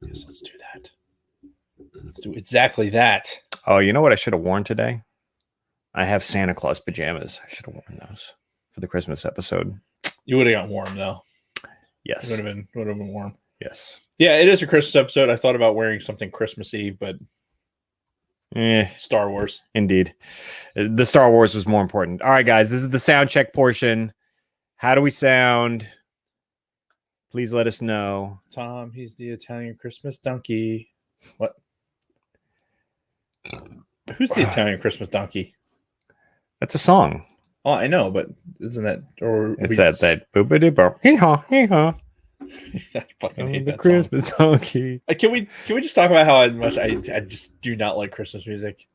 Yes, let's do that. Let's do exactly that. Oh, you know what I should have worn today? I have Santa Claus pajamas. I should have worn those for the Christmas episode. You would have got warm though. Yes. It would have been warm. Yes. Yeah, it is a Christmas episode. I thought about wearing something Christmassy, but Star Wars. Indeed. The Star Wars was more important. All right, guys, this is the sound check portion. How do we sound? Please let us know. Tom, he's the Italian Christmas donkey. What? Who's the Italian Christmas donkey? That's a song. Oh, I know, but isn't that or it's that boopity bop hee-haw hee-haw. I fucking hate the that Christmas song. donkey. Can we just talk about how much I just do not like Christmas music?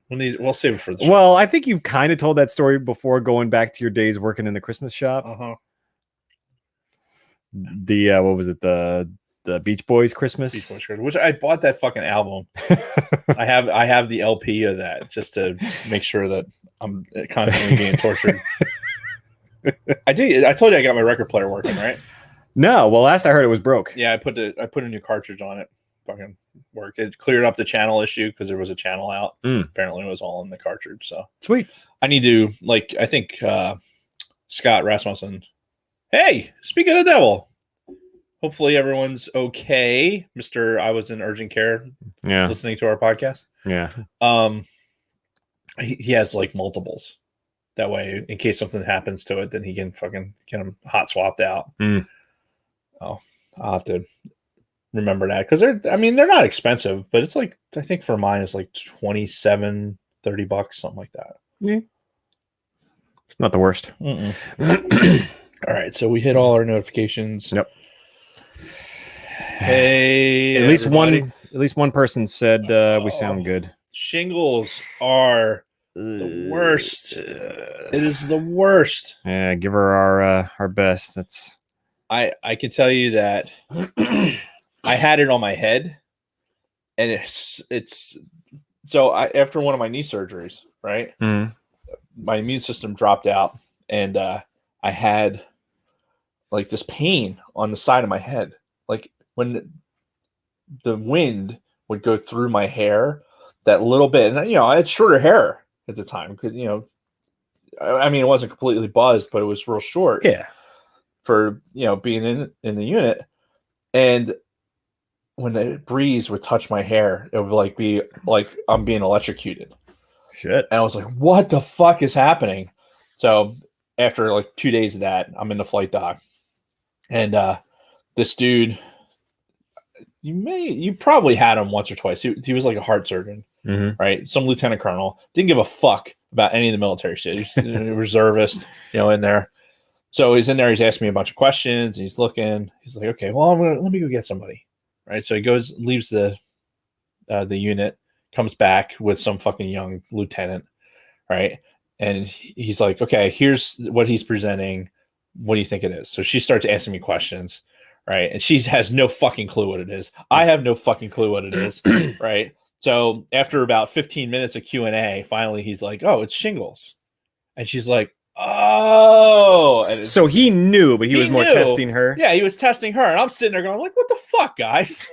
We'll save it for the show. Well, I think you've kind of told that story before, going back to your days working in the Christmas shop. The what was it? The Beach Boys Christmas? Beach Boys Christmas, which I bought that fucking album. I have the LP of that just to make sure that I'm constantly being tortured. I told you I got my record player working, right? No, well, last I heard it was broke. Yeah, I put a new cartridge on it. Fucking worked. It cleared up the channel issue because there was a channel out. Apparently, it was all in the cartridge. So sweet. I need to I think Scott Rasmussen. Hey, speak of the devil. Hopefully everyone's okay, Mr. I was in urgent care. Yeah, listening to our podcast. Yeah. He has like multiples. That way, in case something happens to it, then he can fucking get them hot swapped out. Oh, I'll have to remember that because they're not expensive, but it's like I think for mine it's like $27, $30, something like that. Yeah, it's not the worst. All right, so we hit all our notifications. Yep. Hey, at least one person said we sound good. Shingles are the worst. It is the worst. Yeah, give her our best. That's. I can tell you that I had it on my head, and it's so after one of my knee surgeries, right? My immune system dropped out, and I had like this pain on the side of my head, like when the wind would go through my hair, that little bit, and I had shorter hair at the time because it wasn't completely buzzed, but it was real short. Yeah. For being in the unit, and when the breeze would touch my hair, it would be like I'm being electrocuted. Shit. And I was like, what the fuck is happening? So after like 2 days of that, I'm in the flight dock, and this dude, you probably had him once or twice. He was like a heart surgeon, right? Some lieutenant colonel, didn't give a fuck about any of the military shit. He's a reservist, in there. So he's in there. He's asking me a bunch of questions. And he's looking. He's like, "Okay, well, let me go get somebody." Right. So he goes, leaves the unit, comes back with some fucking young lieutenant. Right. And he's like, "Okay, here's what he's presenting. What do you think it is?" So she starts asking me questions. Right. And she has no fucking clue what it is. I have no fucking clue what it is. Right. So after about 15 minutes of Q&A, finally he's like, "Oh, it's shingles," and she's like, "Oh," and so he knew, but he was more testing her. Yeah, he was testing her, and I'm sitting there going, "Like, what the fuck, guys?"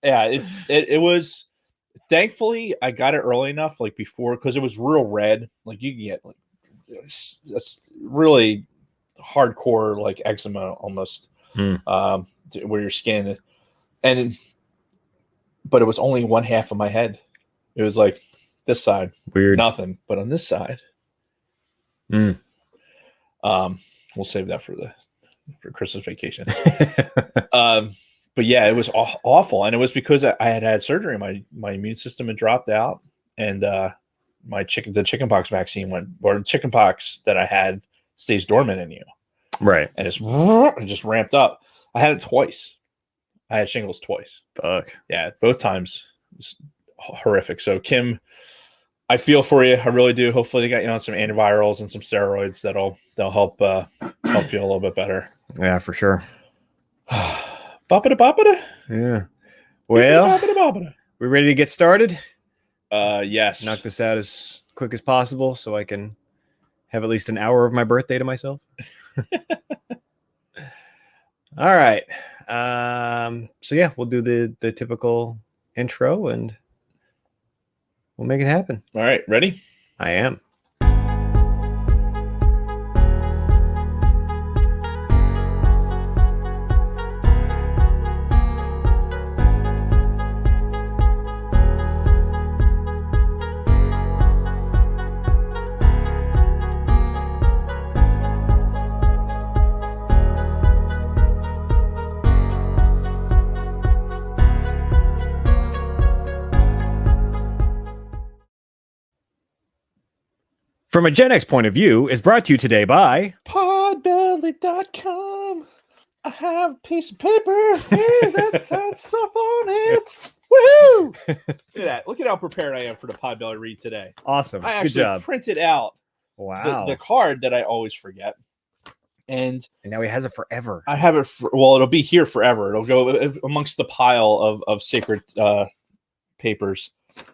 It was. Thankfully, I got it early enough, like before, because it was real red. Like you can get like that's really hardcore, like eczema almost, where your skin, but it was only one half of my head. It was like this side, weird, nothing, but on this side. We'll save that for Christmas vacation. But yeah, it was awful, and it was because I had surgery. My immune system had dropped out, and the chickenpox vaccine the chickenpox that I had stays dormant in you, right? And it just ramped up. I had it twice. I had shingles twice. Fuck. Yeah, both times. It was horrific. So Kim, I feel for you. I really do. Hopefully they got you on some antivirals and some steroids that'll help feel a little bit better. Yeah, for sure. Boppada. Yeah. Well, we ready to get started? Yes. Knock this out as quick as possible so I can have at least an hour of my birthday to myself. All right. So yeah, we'll do the typical intro and we'll make it happen. All right, ready? I am. From a Gen X point of view is brought to you today by Podbelly.com. I have a piece of paper here that's had stuff on it. Woohoo! Look at that. Look at how prepared I am for the Podbelly read today. Awesome. I Good actually job. printed out Wow. the card that I always forget. And now he has it forever. I have it it'll be here forever. It'll go amongst the pile of sacred papers.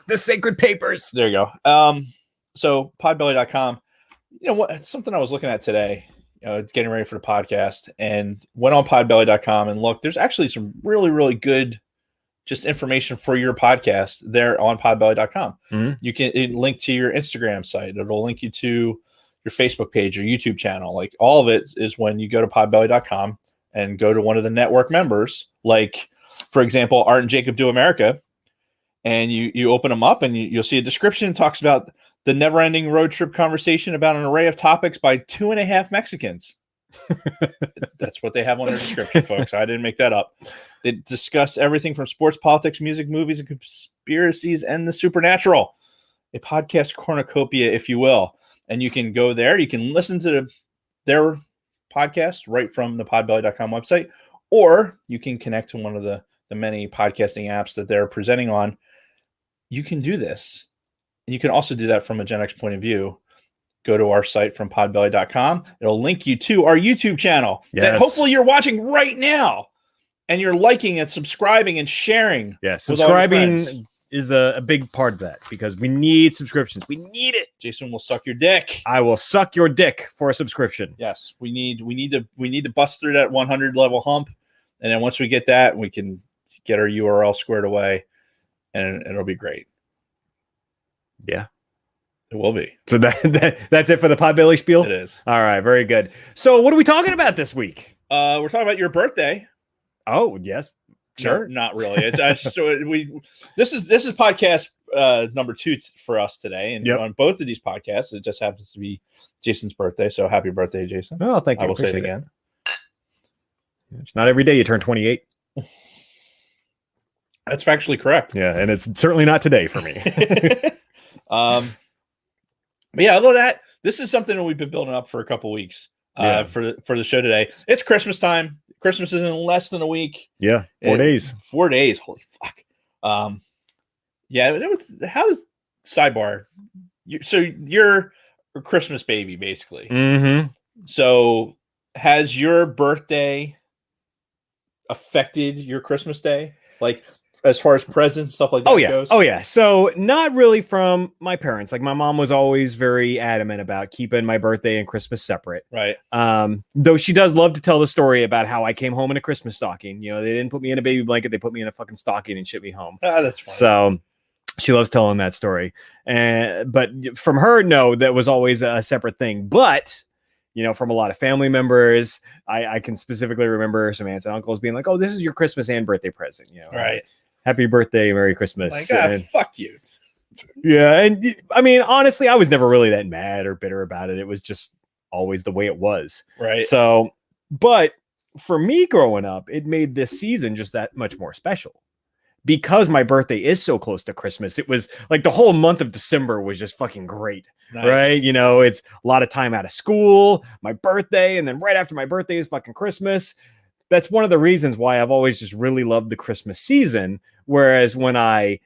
The sacred papers. There you go. So podbelly.com, you know what, something I was looking at today, getting ready for the podcast, and went on podbelly.com and looked, there's actually some really, really good just information for your podcast there on podbelly.com. Mm-hmm. You can link to your Instagram site. It'll link you to your Facebook page, your YouTube channel. Like all of it is when you go to podbelly.com and go to one of the network members, like for example, Art and Jacob Do America. And you open them up and you'll see a description that talks about the never-ending road trip conversation about an array of topics by 2.5 Mexicans. That's what they have on their description, folks. I didn't make that up. They discuss everything from sports, politics, music, movies, and conspiracies, and the supernatural. A podcast cornucopia, if you will. And you can go there. You can listen to their podcast right from the podbelly.com website, or you can connect to one of the many podcasting apps that they're presenting on. You can do this. And you can also do that from a Gen X point of view. Go to our site from podbelly.com. It'll link you to our YouTube channel that hopefully you're watching right now. And you're liking and subscribing and sharing. Yeah, subscribing is a big part of that because we need subscriptions. We need it. Jason will suck your dick. I will suck your dick for a subscription. Yes, we need to bust through that 100 level hump. And then once we get that, we can get our URL squared away and it'll be great. Yeah, it will be. So that's it for the Podbelly spiel? It is. All right, very good. So what are we talking about this week? We're talking about your birthday. Oh, yes. Sure. No, not really. It's just this is podcast number 2 for us today. And on both of these podcasts, it just happens to be Jason's birthday. So happy birthday, Jason. Oh, thank you. I will say it again. It's not every day you turn 28. That's factually correct. Yeah, and it's certainly not today for me. But yeah, other than that, this is something that we've been building up for a couple weeks for the show today. It's Christmas time. Christmas is in less than a week. Yeah, 4 days. 4 days. Holy fuck. How does sidebar? So you're a Christmas baby, basically. Mm-hmm. So has your birthday affected your Christmas day? Like, as far as presents, stuff like that goes? Oh, yeah. So not really from my parents. Like my mom was always very adamant about keeping my birthday and Christmas separate. Right. Though she does love to tell the story about how I came home in a Christmas stocking. You know, they didn't put me in a baby blanket. They put me in a fucking stocking and shipped me home. That's funny. So she loves telling that story. But from her, no, that was always a separate thing. But from a lot of family members, I can specifically remember some aunts and uncles being like, oh, this is your Christmas and birthday present. Right. Happy birthday, Merry Christmas. My God, fuck you. Yeah. And I mean, honestly, I was never really that mad or bitter about it. It was just always the way it was. Right. So, but for me growing up, it made this season just that much more special. Because my birthday is so close to Christmas, it was like the whole month of December was just fucking great. Nice. Right. It's a lot of time out of school, my birthday, and then right after my birthday is fucking Christmas. That's one of the reasons why I've always just really loved the Christmas season. Whereas when I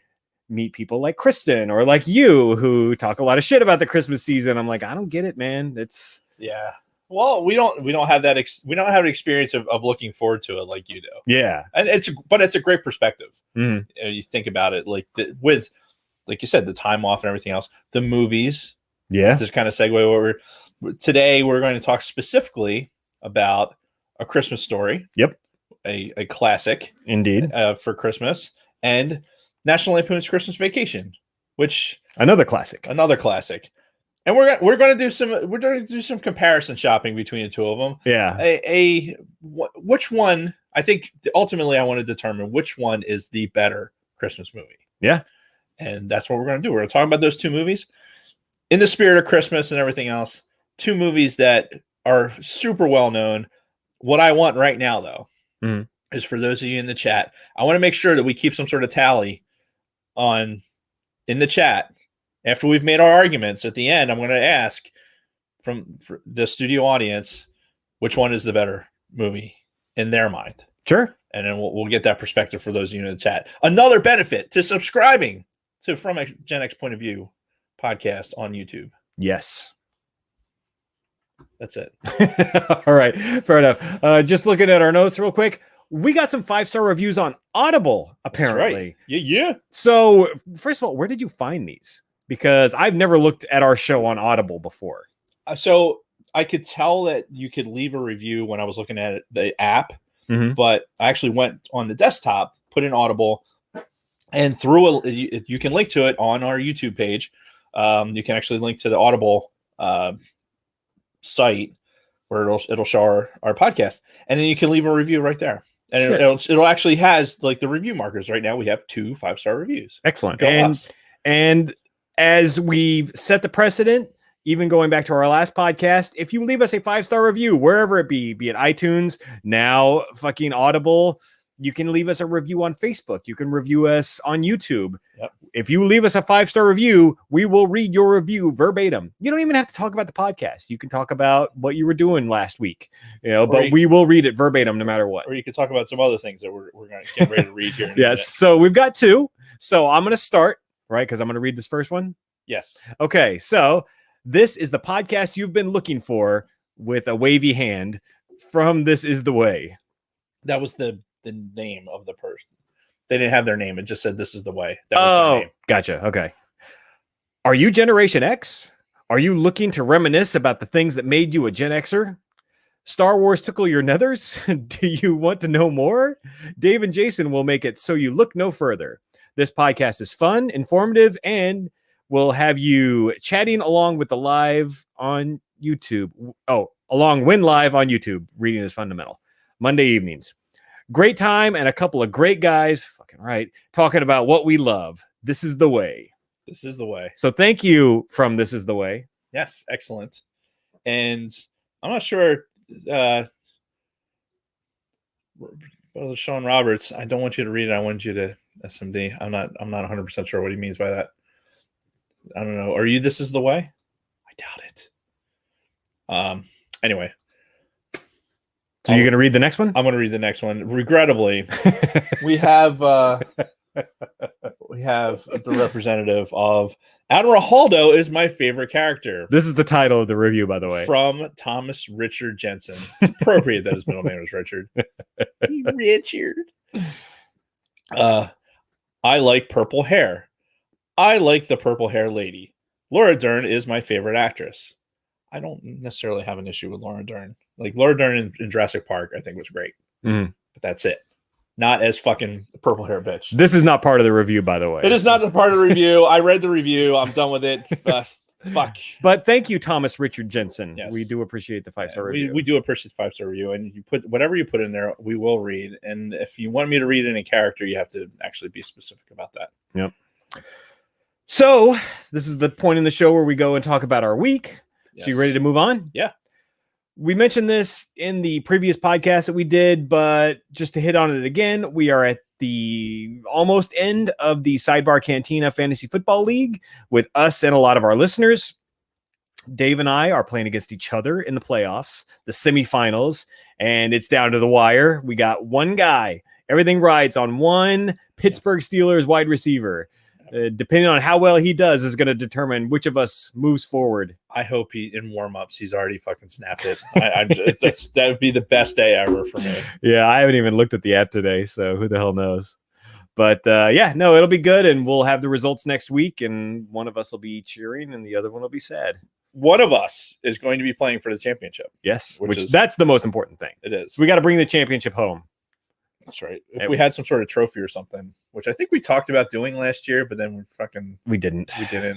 meet people like Kristen or like you who talk a lot of shit about the Christmas season, I'm like, I don't get it, man. Yeah. Well, we don't have that. We don't have an experience of looking forward to it like you do. Yeah. And it's a great perspective. Mm-hmm. You think about it with, like you said, the time off and everything else, the movies. Yeah. Just kind of segue today we're going to talk specifically about A Christmas Story. Yep. a classic, indeed, for Christmas, and National Lampoon's Christmas Vacation, which another classic. And we're going to do some comparison shopping between the two of them. Yeah. Which one? I think ultimately I want to determine which one is the better Christmas movie. Yeah. And that's what we're going to do. We're going to talk about those two movies in the spirit of Christmas and everything else. Two movies that are super well known. What I want right now, though, is for those of you in the chat, I want to make sure that we keep some sort of tally in the chat. After we've made our arguments at the end, I'm going to ask from the studio audience which one is the better movie in their mind. Sure. And then we'll get that perspective for those of you in the chat. Another benefit to subscribing to From a Gen X Point of View podcast on YouTube. Yes. That's it. All right. Fair enough. Just looking at our notes real quick. We got some 5-star reviews on Audible, apparently. That's right. Yeah. So, first of all, where did you find these? Because I've never looked at our show on Audible before. So I could tell that you could leave a review when I was looking at the app, but I actually went on the desktop, put in Audible, and you can link to it on our YouTube page. You can actually link to the Audible site where it'll show our podcast, and then you can leave a review right there. And it'll actually has like the review markers. Right now we have 2 5-star reviews. Excellent. And as we've set the precedent, even going back to our last podcast, if you leave us a 5-star review, wherever it be it iTunes, now fucking Audible, you can leave us a review on Facebook. You can review us on YouTube. Yep. If you leave us a 5-star review, we will read your review verbatim. You don't even have to talk about the podcast. You can talk about what you were doing last week, but we will read it verbatim no matter what. Or you can talk about some other things that we're going to get ready to read here. Yes. So we've got 2. So I'm going to start, right? Because I'm going to read this first one. Yes. Okay. So this is the podcast you've been looking for with a wavy hand from This Is the Way. That was the name of the person. They didn't have their name. It just said This Is the Way. That was their name. Gotcha. Okay. Are you Generation X? Are you looking to reminisce about the things that made you a Gen Xer? Star Wars tickle your nethers? Do you want to know more? Dave and Jason will make it so you look no further. This podcast is fun, informative, and will have you chatting along with the live on YouTube. Along when live on YouTube. Reading is fundamental. Monday evenings. Great time and a couple of great guys, fucking right, talking about what we love. This is the way. This is the way. So thank you from This Is the Way. Yes, excellent. And I'm not sure, Sean Roberts, I don't want you to read it. I want you to SMD. I'm not 100% sure what he means by that. I don't know. Are you This Is the Way? I doubt it. Anyway. So you're going to read the next one? I'm going to read the next one. Regrettably, we have the representative of Admiral Haldo is my favorite character. This is the title of the review, by the way. From Thomas Richard Jensen. It's appropriate that his middle name is Richard. Richard. I like purple hair. I like the purple hair lady. Laura Dern is my favorite actress. I don't necessarily have an issue with Laura Dern. Like Laura Dern in Jurassic Park, I think was great. But that's it. Not as fucking purple hair bitch. This is not part of the review, by the way. It is not the part of the review. I read the review. I'm done with it. Fuck. But thank you, Thomas Richard Jensen. Yes. We do appreciate the 5-star review. We do appreciate the 5-star review, and you put whatever you put in there, we will read. And if you want me to read any character, you have to actually be specific about that. Yep. So this is the point in the show where we go and talk about our week. Yes. So you ready to move on? Yeah. We mentioned this in the previous podcast that we did, but just to hit on it again, we are at the almost end of the Sidebar Cantina Fantasy Football League with us and a lot of our listeners. Dave and I are playing against each other in the playoffs, the semifinals, and it's down to the wire. We got one guy. Everything rides on one Pittsburgh Steelers wide receiver. Depending on how well he does is going to determine which of us moves forward. I hope in warm-ups he's already fucking snapped it. That would be the best day ever for me. Yeah, I haven't even looked at the app today, so who the hell knows? But it'll be good, and we'll have the results next week, and one of us will be cheering, and the other one will be sad. One of us is going to be playing for the championship. Yes, which that's the most important thing. It is. We got to bring the championship home. That's right. If we had some sort of trophy or something, which I think we talked about doing last year, but then we didn't.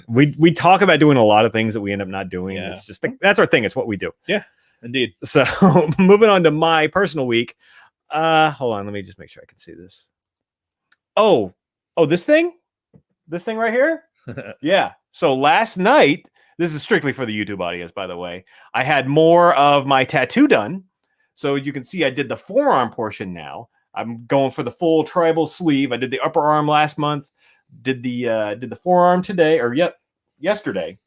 We talk about doing a lot of things that we end up not doing. Yeah. It's just that's our thing. It's what we do. Yeah, indeed. So moving on to my personal week. Hold on, let me just make sure I can see this. Oh, this thing right here. Yeah. So last night, this is strictly for the YouTube audience, by the way, I had more of my tattoo done. So you can see I did the forearm portion now. I'm going for the full tribal sleeve. I did the upper arm last month. Did the forearm today or yesterday.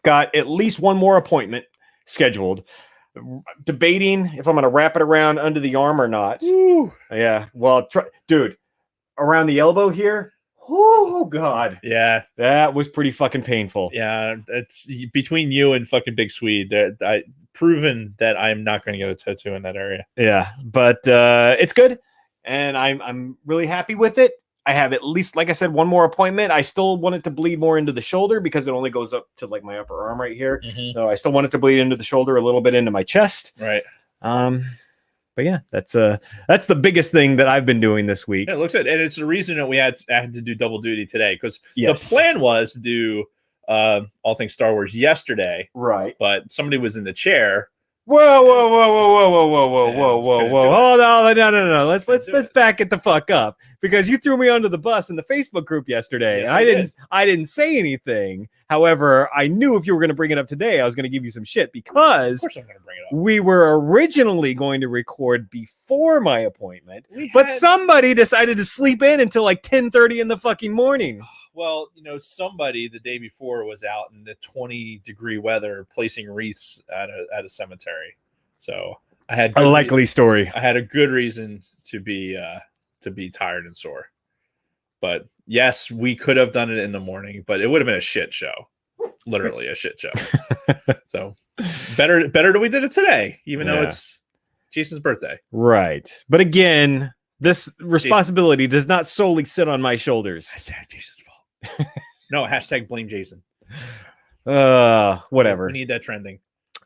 Got at least one more appointment scheduled. Debating if I'm going to wrap it around under the arm or not. Ooh. Yeah. Well, dude, around the elbow here. Oh God. Yeah. That was pretty fucking painful. Yeah. It's between you and fucking Big Swede. I proven that I'm not going to get a tattoo in that area. Yeah, but it's good, and I'm really happy with it. I have at least, like I said, one more appointment. I still want it to bleed more into the shoulder because it only goes up to like my upper arm right here. Mm-hmm. So I still want it to bleed into the shoulder, a little bit into my chest. Right. But yeah, that's the biggest thing that I've been doing this week. Yeah, it looks good, and it's the reason that we had to do double duty today because the plan was to do all things Star Wars yesterday, right? But somebody was in the chair. Whoa! Hold on, no. Let's back it the fuck up because you threw me under the bus in the Facebook group yesterday. Yes, I didn't say anything. However, I knew if you were going to bring it up today, I was going to give you some shit because of course I'm going to bring it up. We were originally going to record before my appointment, but somebody decided to sleep in until like 10:30 in the fucking morning. Well, somebody the day before was out in the 20-degree weather placing wreaths at a cemetery. So I had a likely story. I had a good reason to be tired and sore. But yes, we could have done it in the morning, but it would have been a shit show. Literally a shit show. So better that we did it today, even though it's Jason's birthday. Right. But again, this responsibility does not solely sit on my shoulders. Hashtag Jason's fault. No, hashtag blame Jason. Whatever. We need that trending.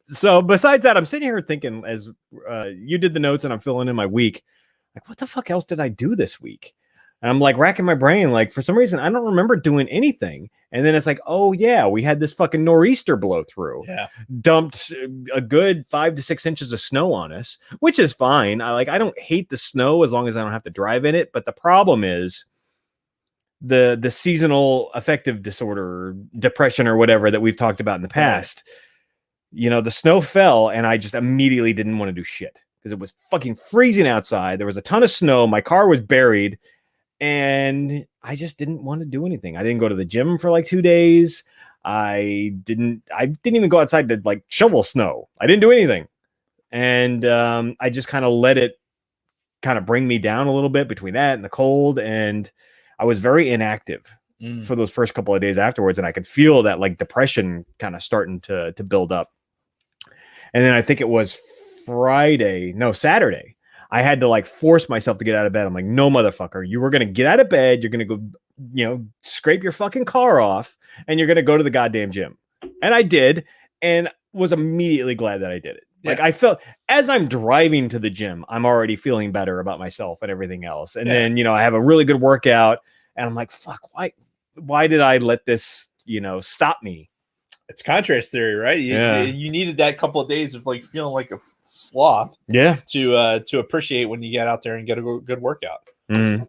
So besides that, I'm sitting here thinking as you did the notes and I'm filling in my week, like, what the fuck else did I do this week? And I'm like racking my brain. Like, for some reason, I don't remember doing anything. And then it's like, oh yeah, we had this fucking nor'easter blow through. Yeah. Dumped a good 5 to 6 inches of snow on us, which is fine. I don't hate the snow as long as I don't have to drive in it. But the problem is the seasonal affective disorder, depression or whatever that we've talked about in the past. Right. The snow fell and I just immediately didn't want to do shit because it was fucking freezing outside. There was a ton of snow. My car was buried and I just didn't want to do anything. I didn't go to the gym for like 2 days. I didn't even go outside to like shovel snow. I didn't do anything. And I just kind of let it kind of bring me down a little bit between that and the cold. And I was very inactive for those first couple of days afterwards. And I could feel that like depression kind of starting to build up. And then I think it was Saturday. I had to like force myself to get out of bed. I'm like, no, motherfucker, you were going to get out of bed. You're going to go, scrape your fucking car off and you're going to go to the goddamn gym. And I did and was immediately glad that I did it. Yeah. Like I felt as I'm driving to the gym, I'm already feeling better about myself and everything else. And then, I have a really good workout and I'm like, fuck, why did I let this, stop me? It's contrast theory, right? You needed that couple of days of like feeling like a sloth. Yeah. To appreciate when you get out there and get a good workout. Mm.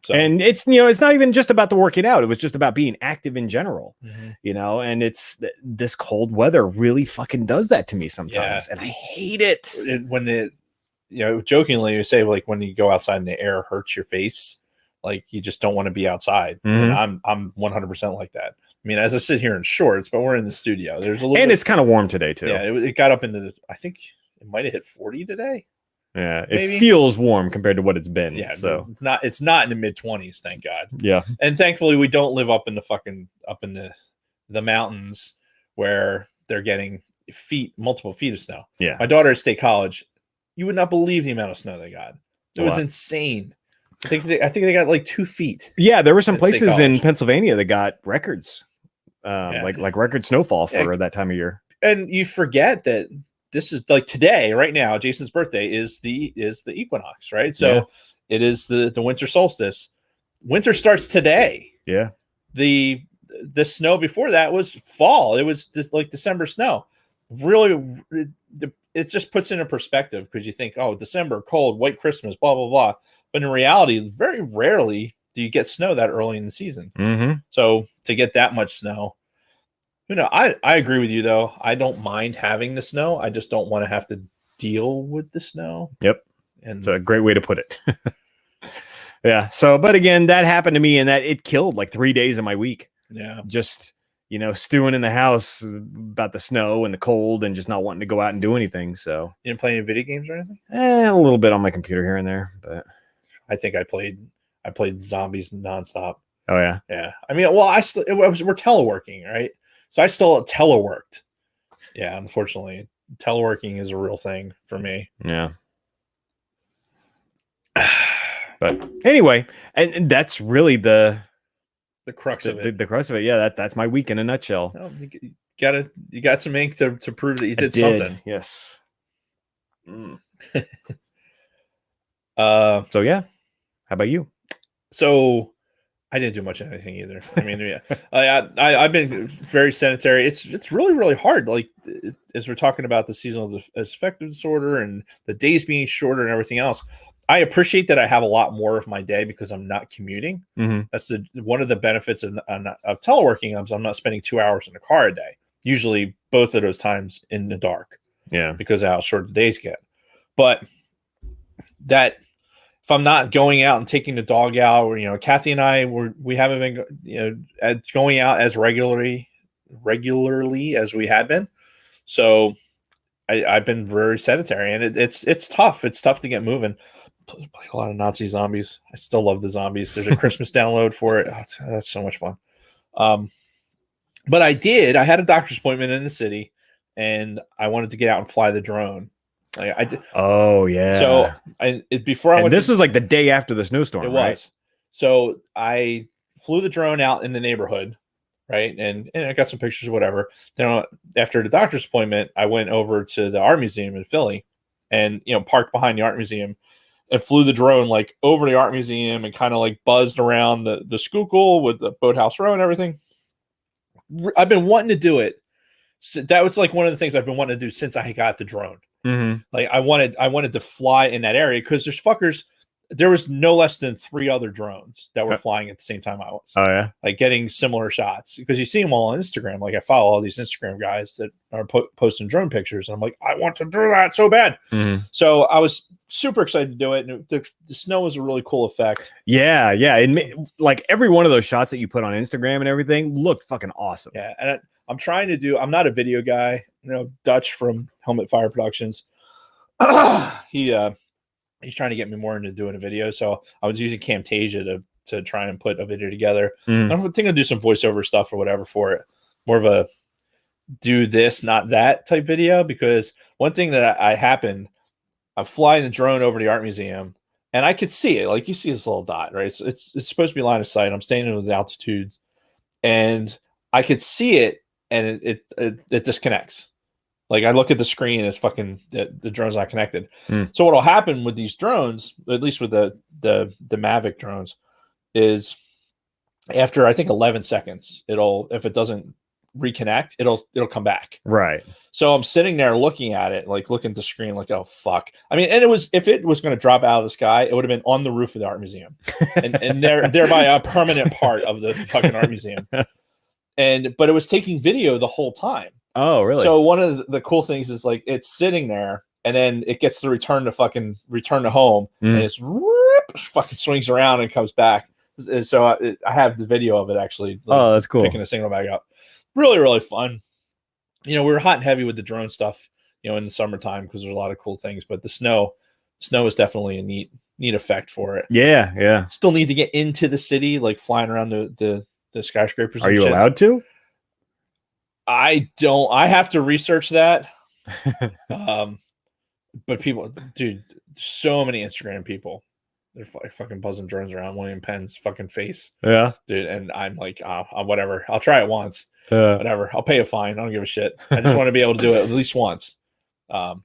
So. And it's, it's not even just about the working out. It was just about being active in general, and it's this cold weather really fucking does that to me sometimes. And I hate it. When jokingly you say like when you go outside and the air hurts your face, like you just don't want to be outside. Mm-hmm. And I'm 100% like that. I mean, as I sit here in shorts, but we're in the studio. There's a little and it's kind of warm today too. Yeah, it got up into I think it might have hit 40 today. Yeah, it feels warm compared to what it's been. Yeah, so it's not in the mid-20s, thank God. Yeah, and thankfully we don't live up in the mountains where they're getting multiple feet of snow. Yeah, my daughter at State College, you would not believe the amount of snow they got. It was insane. I think they got like 2 feet. Yeah, there were some places in Pennsylvania that got records, like record snowfall for that time of year. And you forget that this is like today, right now. Jason's birthday is the equinox, right? So it is the winter solstice. Winter starts today. Yeah. The snow before that was fall. It was just like December snow. Really, it just puts into perspective because you think, oh, December, cold, white Christmas, blah, blah, blah. But in reality, very rarely do you get snow that early in the season. Mm-hmm. So to get that much snow, I agree with you, though. I don't mind having the snow. I just don't want to have to deal with the snow. Yep. And it's a great way to put it. Yeah. So, but again, that happened to me and that it killed like 3 days of my week. Yeah. Just, stewing in the house about the snow and the cold and just not wanting to go out and do anything. So you didn't play any video games or anything? A little bit on my computer here and there, but I think I played zombies nonstop. Oh yeah. Yeah. I mean, well, we're teleworking, right? So I still teleworked. Yeah, unfortunately, teleworking is a real thing for me. Yeah. But anyway, and that's really the crux of it. The crux of it. Yeah, that's my week in a nutshell. Oh, you got some ink to prove that you did something. Yes. So yeah. How about you? So I didn't do much of anything either. I mean, yeah, I've been very sedentary. It's really, really hard. Like as we're talking about the seasonal affective disorder and the days being shorter and everything else, I appreciate that I have a lot more of my day because I'm not commuting. Mm-hmm. That's one of the benefits of teleworking. I'm not spending 2 hours in a car a day. Usually both of those times in the dark. Yeah. Because of how short the days get. But that if I'm not going out and taking the dog out, or Kathy and I we haven't been going out as regularly as we had been. So I've been very sedentary, and it's tough. It's tough to get moving. Play a lot of Nazi zombies. I still love the zombies. There's a Christmas download for it. Oh, that's so much fun. But I had a doctor's appointment in the city, and I wanted to get out and fly the drone. Like I did. Oh yeah. So before I went, this was like the day after the snowstorm. It right? was. So I flew the drone out in the neighborhood, right, and I got some pictures or whatever. Then after the doctor's appointment, I went over to the art museum in Philly, and parked behind the art museum, and flew the drone like over the art museum and kind of like buzzed around the Schuylkill with the Boathouse Row and everything. I've been wanting to do it. So that was like one of the things I've been wanting to do since I got the drone. Mm-hmm. Like I wanted to fly in that area because there was no less than 3 other drones that were flying at the same time I was. Oh yeah. Like getting similar shots because you see them all on Instagram. Like I follow all these Instagram guys that are posting drone pictures, and I'm like, I want to do that so bad. Mm-hmm. So I was super excited to do it, and the snow was a really cool effect. Yeah, like every one of those shots that you put on Instagram and everything looked fucking awesome. Yeah, and I'm not a video guy. Dutch from Helmet Fire Productions. He's trying to get me more into doing a video, so I was using Camtasia to try and put a video together. I think I'll do some voiceover stuff or whatever for it. More of a do this, not that type video, because one thing that I'm flying the drone over the art museum, and I could see it. Like you see this little dot, right? It's supposed to be line of sight. I'm staying in the altitudes, and I could see it, and it disconnects. Like I look at the screen, it's fucking the drone's not connected. So what'll happen with these drones, at least with the Mavic drones, is after I think 11 seconds, if it doesn't reconnect, it'll come back. Right. So I'm sitting there looking at it, like looking at the screen, like, oh fuck. I mean, and if it was going to drop out of the sky, it would have been on the roof of the art museum, and thereby a permanent part of the fucking art museum. But it was taking video the whole time. Oh, really? So one of the cool things is like it's sitting there, and then it gets to return to home, and it's fucking swings around and comes back. And so I have the video of it actually. Like, oh, that's cool. Picking a signal back up, really, really fun. We were hot and heavy with the drone stuff, in the summertime because there's a lot of cool things. But the snow is definitely a neat effect for it. Yeah, yeah. Still need to get into the city, like flying around the skyscrapers. Are you allowed to? I don't. I have to research that. But people, dude, so many Instagram people, they're fucking buzzing drones around William Penn's fucking face. Yeah, dude. And I'm like, whatever. I'll try it once. Whatever. I'll pay a fine. I don't give a shit. I just want to be able to do it at least once. But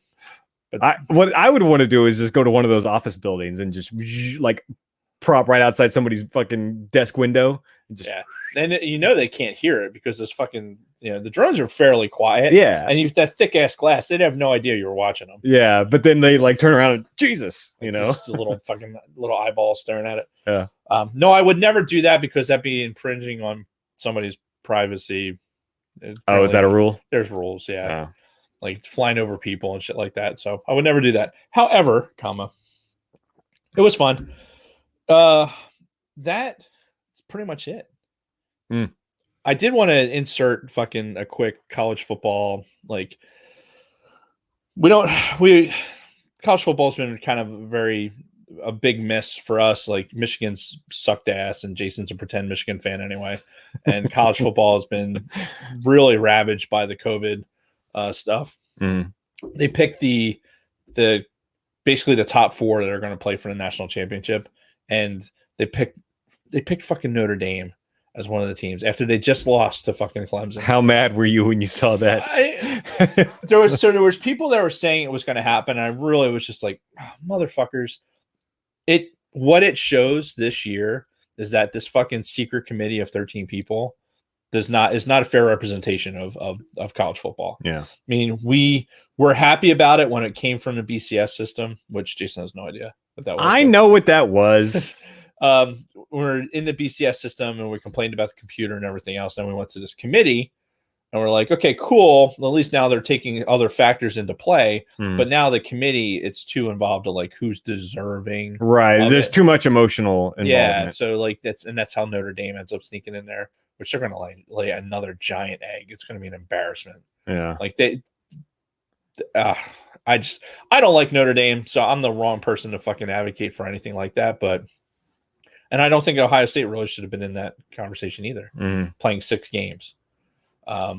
What I would want to do is just go to one of those office buildings and just like prop right outside somebody's fucking desk window. And just, and they can't hear it because this fucking the drones are fairly quiet. Yeah, and you've that thick ass glass. They'd have no idea you were watching them. Yeah, but then they like turn around and Jesus, just a little fucking little eyeball staring at it. Yeah. No, I would never do that because that'd be infringing on somebody's privacy. Oh, is that a rule? There's rules, yeah. Like flying over people and shit like that. So I would never do that. However, it was fun. That's pretty much it. I did want to insert fucking a quick college football. Like college football's been kind of a big miss for us. Like Michigan's sucked ass, and Jason's a pretend Michigan fan anyway. And college football has been really ravaged by the COVID stuff. They picked the basically the top 4 that are going to play for the national championship, and they picked fucking Notre Dame as one of the teams after they just lost to fucking Clemson. How mad were you when you saw that? There was people that were saying it was going to happen, and I really was just like, oh, motherfuckers. What it shows this year is that this fucking secret committee of 13 people is not a fair representation of college football. Yeah. I mean, we were happy about it when it came from the BCS system, which Jason has no idea what that was. I know what that was. We're in the BCS system and we complained about the computer and everything else. Then we went to this committee and we're like, okay, cool. Well, at least now they're taking other factors into play. But now the committee, it's too involved to like who's deserving. Right. There's too much emotional involvement. Yeah. So like that's how Notre Dame ends up sneaking in there, which they're going to lay another giant egg. It's going to be an embarrassment. Yeah. Like I don't like Notre Dame, so I'm the wrong person to fucking advocate for anything like that. And I don't think Ohio State really should have been in that conversation either, playing 6 games. But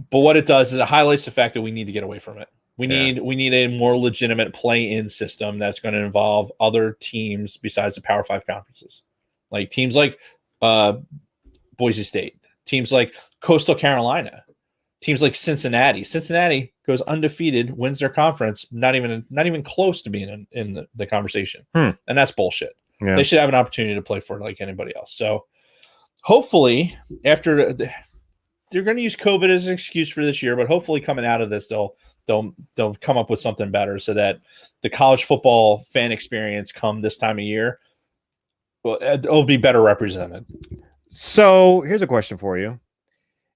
what it does is it highlights the fact that we need to get away from it. We need a more legitimate play-in system that's going to involve other teams besides the Power 5 conferences, like teams like Boise State, teams like Coastal Carolina, teams like Cincinnati. Cincinnati goes undefeated, wins their conference, not even close to being in the conversation, and that's bullshit. Yeah. They should have an opportunity to play for it like anybody else. So hopefully, after they're going to use COVID as an excuse for this year, but hopefully coming out of this, they'll come up with something better so that the college football fan experience come this time of year, well, it'll be better represented. So here's a question for you.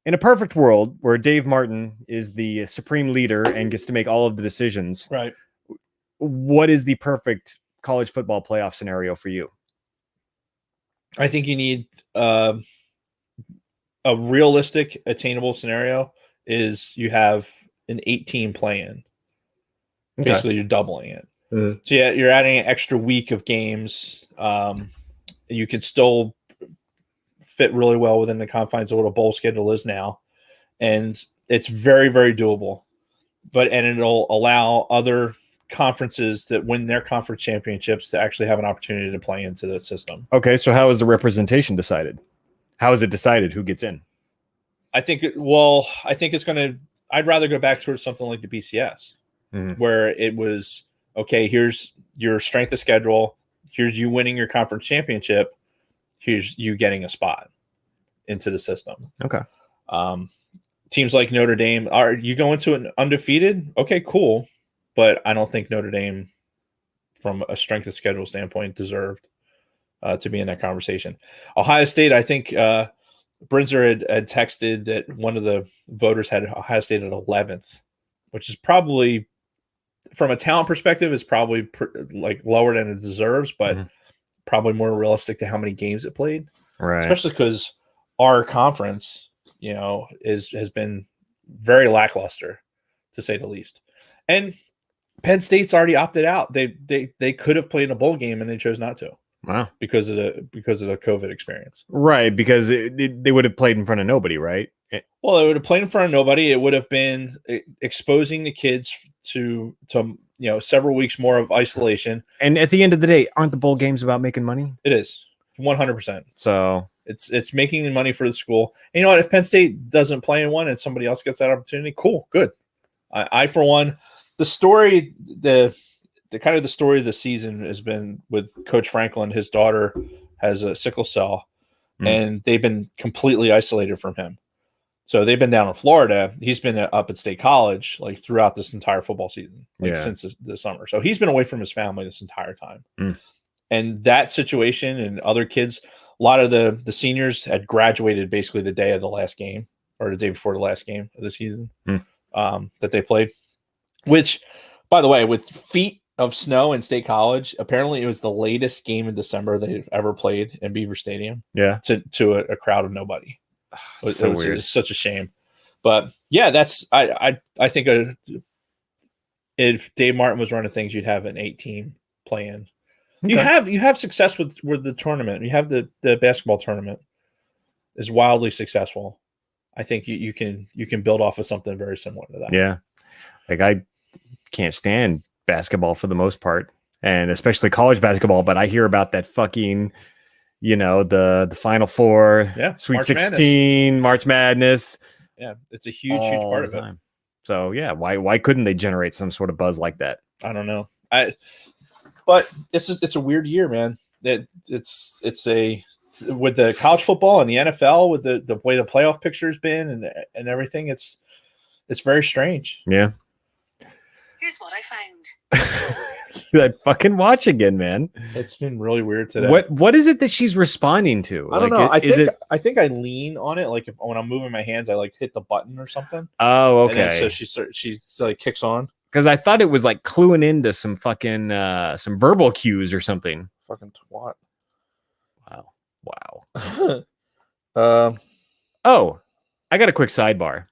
In a perfect world where Dave Martin is the supreme leader and gets to make all of the decisions, right? What is the perfect college football playoff scenario for you? I think you need a realistic, attainable scenario is you have an 8-team play-in. Okay. Basically, you're doubling it. So yeah, you're adding an extra week of games. You could still fit really well within the confines of what a bowl schedule is now, and it's very, very doable. And it'll allow other conferences that win their conference championships to actually have an opportunity to play into the system. Okay, so how is the representation decided? How is it decided who gets in? I think it's going to – I'd rather go back towards something like the BCS, where it was, okay, here's your strength of schedule, here's you winning your conference championship, here's you getting a spot into the system. Okay. Teams like Notre Dame, are you go into it undefeated? Okay, cool. But I don't think Notre Dame, from a strength of schedule standpoint, deserved to be in that conversation. Ohio State, I think Brinzer had texted that one of the voters had Ohio State at 11th, which is probably, from a talent perspective, is probably like lower than it deserves, but probably more realistic to how many games it played. Right. Especially because our conference, has been very lackluster, to say the least. And Penn State's already opted out. They could have played a bowl game and they chose not to. Wow. Because of the COVID experience. Right, because they would have played in front of nobody, right? Well, they would have played in front of nobody. It would have been exposing the kids to several weeks more of isolation. And at the end of the day, aren't the bowl games about making money? It is 100%. So it's making money for the school. And you know what? If Penn State doesn't play in one and somebody else gets that opportunity, cool, good. I for one, the story, the kind of the story of the season has been with Coach Franklin. His daughter has a sickle cell, and they've been completely isolated from him. So they've been down in Florida. He's been up at State College like throughout this entire football season, since the summer. So he's been away from his family this entire time. And that situation and other kids, a lot of the seniors had graduated basically the day of the last game or the day before the last game of the season that they played. Which, by the way, with feet of snow in State College, apparently it was the latest game in December they've ever played in Beaver Stadium. Yeah, to a crowd of nobody. It was such a shame, but yeah, that's I think if Dave Martin was running things, you'd have an 8-team play-in. Okay. You have success with the tournament. You have the basketball tournament is wildly successful. I think you can build off of something very similar to that. Yeah, like I can't stand basketball for the most part, and especially college basketball. But I hear about that fucking. The Final Four, Sweet March 16, Madness. March Madness. Yeah, it's a huge part of it. So yeah, why couldn't they generate some sort of buzz like that? I don't know. But it's a weird year, man. It's with the college football and the NFL with the way the playoff picture has been and everything. It's very strange. Yeah. Here's what I found. That fucking watch again, man. It's been really weird today. What is it that she's responding to? I don't know. I think I lean on it. Like when I'm moving my hands, I like hit the button or something. Oh, okay. And so she like kicks on. Because I thought it was like cluing into some fucking some verbal cues or something. Fucking twat. Wow. Oh, I got a quick sidebar.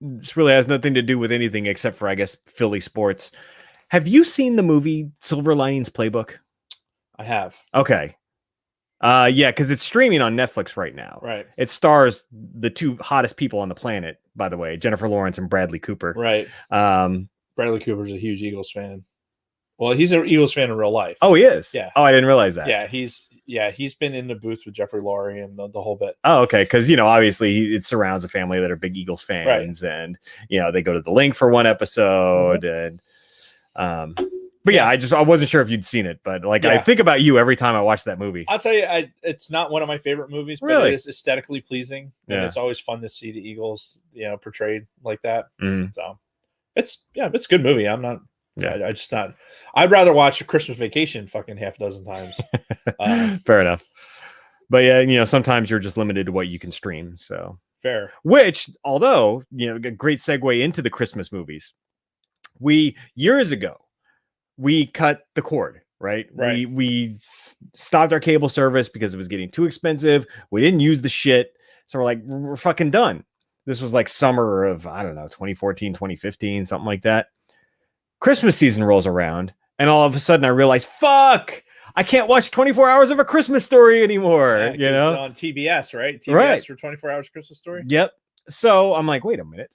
This really has nothing to do with anything except for, I guess, Philly sports. Have you seen the movie Silver Linings Playbook? I have. Okay. Yeah, because it's streaming on Netflix right now. Right. It stars the two hottest people on the planet, by the way, Jennifer Lawrence and Bradley Cooper. Right. Bradley Cooper's a huge Eagles fan. Well, he's an Eagles fan in real life. Oh, he is? Yeah. Oh, I didn't realize that. Yeah, he's been in the booth with Jeffrey Lurie and the whole bit. Oh, okay. Because, obviously it surrounds a family that are big Eagles fans. Right. And, they go to the link for one episode. And but yeah, I wasn't sure if you'd seen it, but I think about you every time I watch that movie. I'll tell you, it's not one of my favorite movies, but really? It is aesthetically pleasing. And it's always fun to see the Eagles, portrayed like that. So it's a good movie. I'm not, I'd rather watch A Christmas Vacation fucking half a dozen times. Fair enough. But yeah, sometimes you're just limited to what you can stream. So fair. Which, although, a great segue into the Christmas movies. Years ago, we cut the cord, right? We stopped our cable service because it was getting too expensive. We didn't use the shit. So we're like, we're fucking done. This was like summer of, I don't know, 2014, 2015, something like that. Christmas season rolls around, and all of a sudden I realize, fuck, I can't watch 24 Hours of A Christmas Story anymore. It's on TBS, right? TBS for 24 Hours Christmas Story. Yep. So I'm like, wait a minute.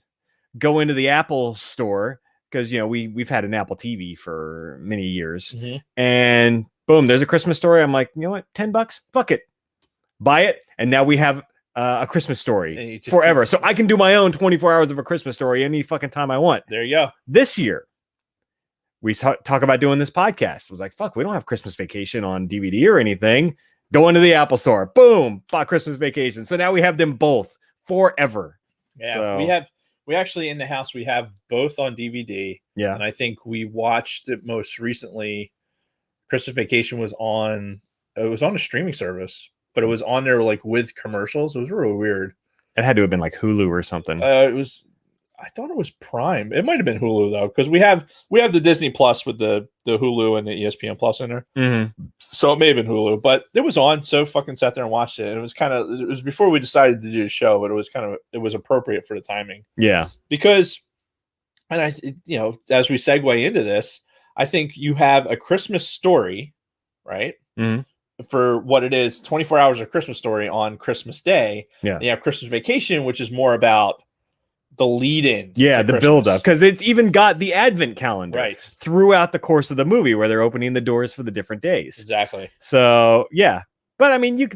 Go into the Apple store. Because we've had an Apple TV for many years, and boom, there's A Christmas Story. I'm like, you know what, $10, fuck it, buy it, and now we have A Christmas Story forever. So I can do my own 24 Hours of A Christmas Story any fucking time I want. There you go. This year, we talk about doing this podcast. I was like, fuck, we don't have Christmas Vacation on DVD or anything. Go into the Apple store, boom, bought Christmas Vacation. So now we have them both forever. Yeah, so, we actually in the house, we have both on DVD. Yeah. And I think we watched it most recently. Christmas Vacation was on a streaming service, but it was on there with commercials. It was really weird. It had to have been like Hulu or something. I thought it was Prime. It might have been Hulu though, because we have the Disney Plus with the Hulu and the ESPN Plus in there. Mm-hmm. So it may have been Hulu, but it was on. So fucking sat there and watched it. And it was before we decided to do the show, but it was appropriate for the timing. Yeah, because, and as we segue into this, I think you have A Christmas Story, right? Mm-hmm. For what it is, 24 Hours of Christmas Story on Christmas Day. Yeah, you have Christmas Vacation, which is more about the lead-in. Yeah, the build-up. Because it's even got the advent calendar throughout the course of the movie where they're opening the doors for the different days. Exactly. So, yeah. But, I mean, you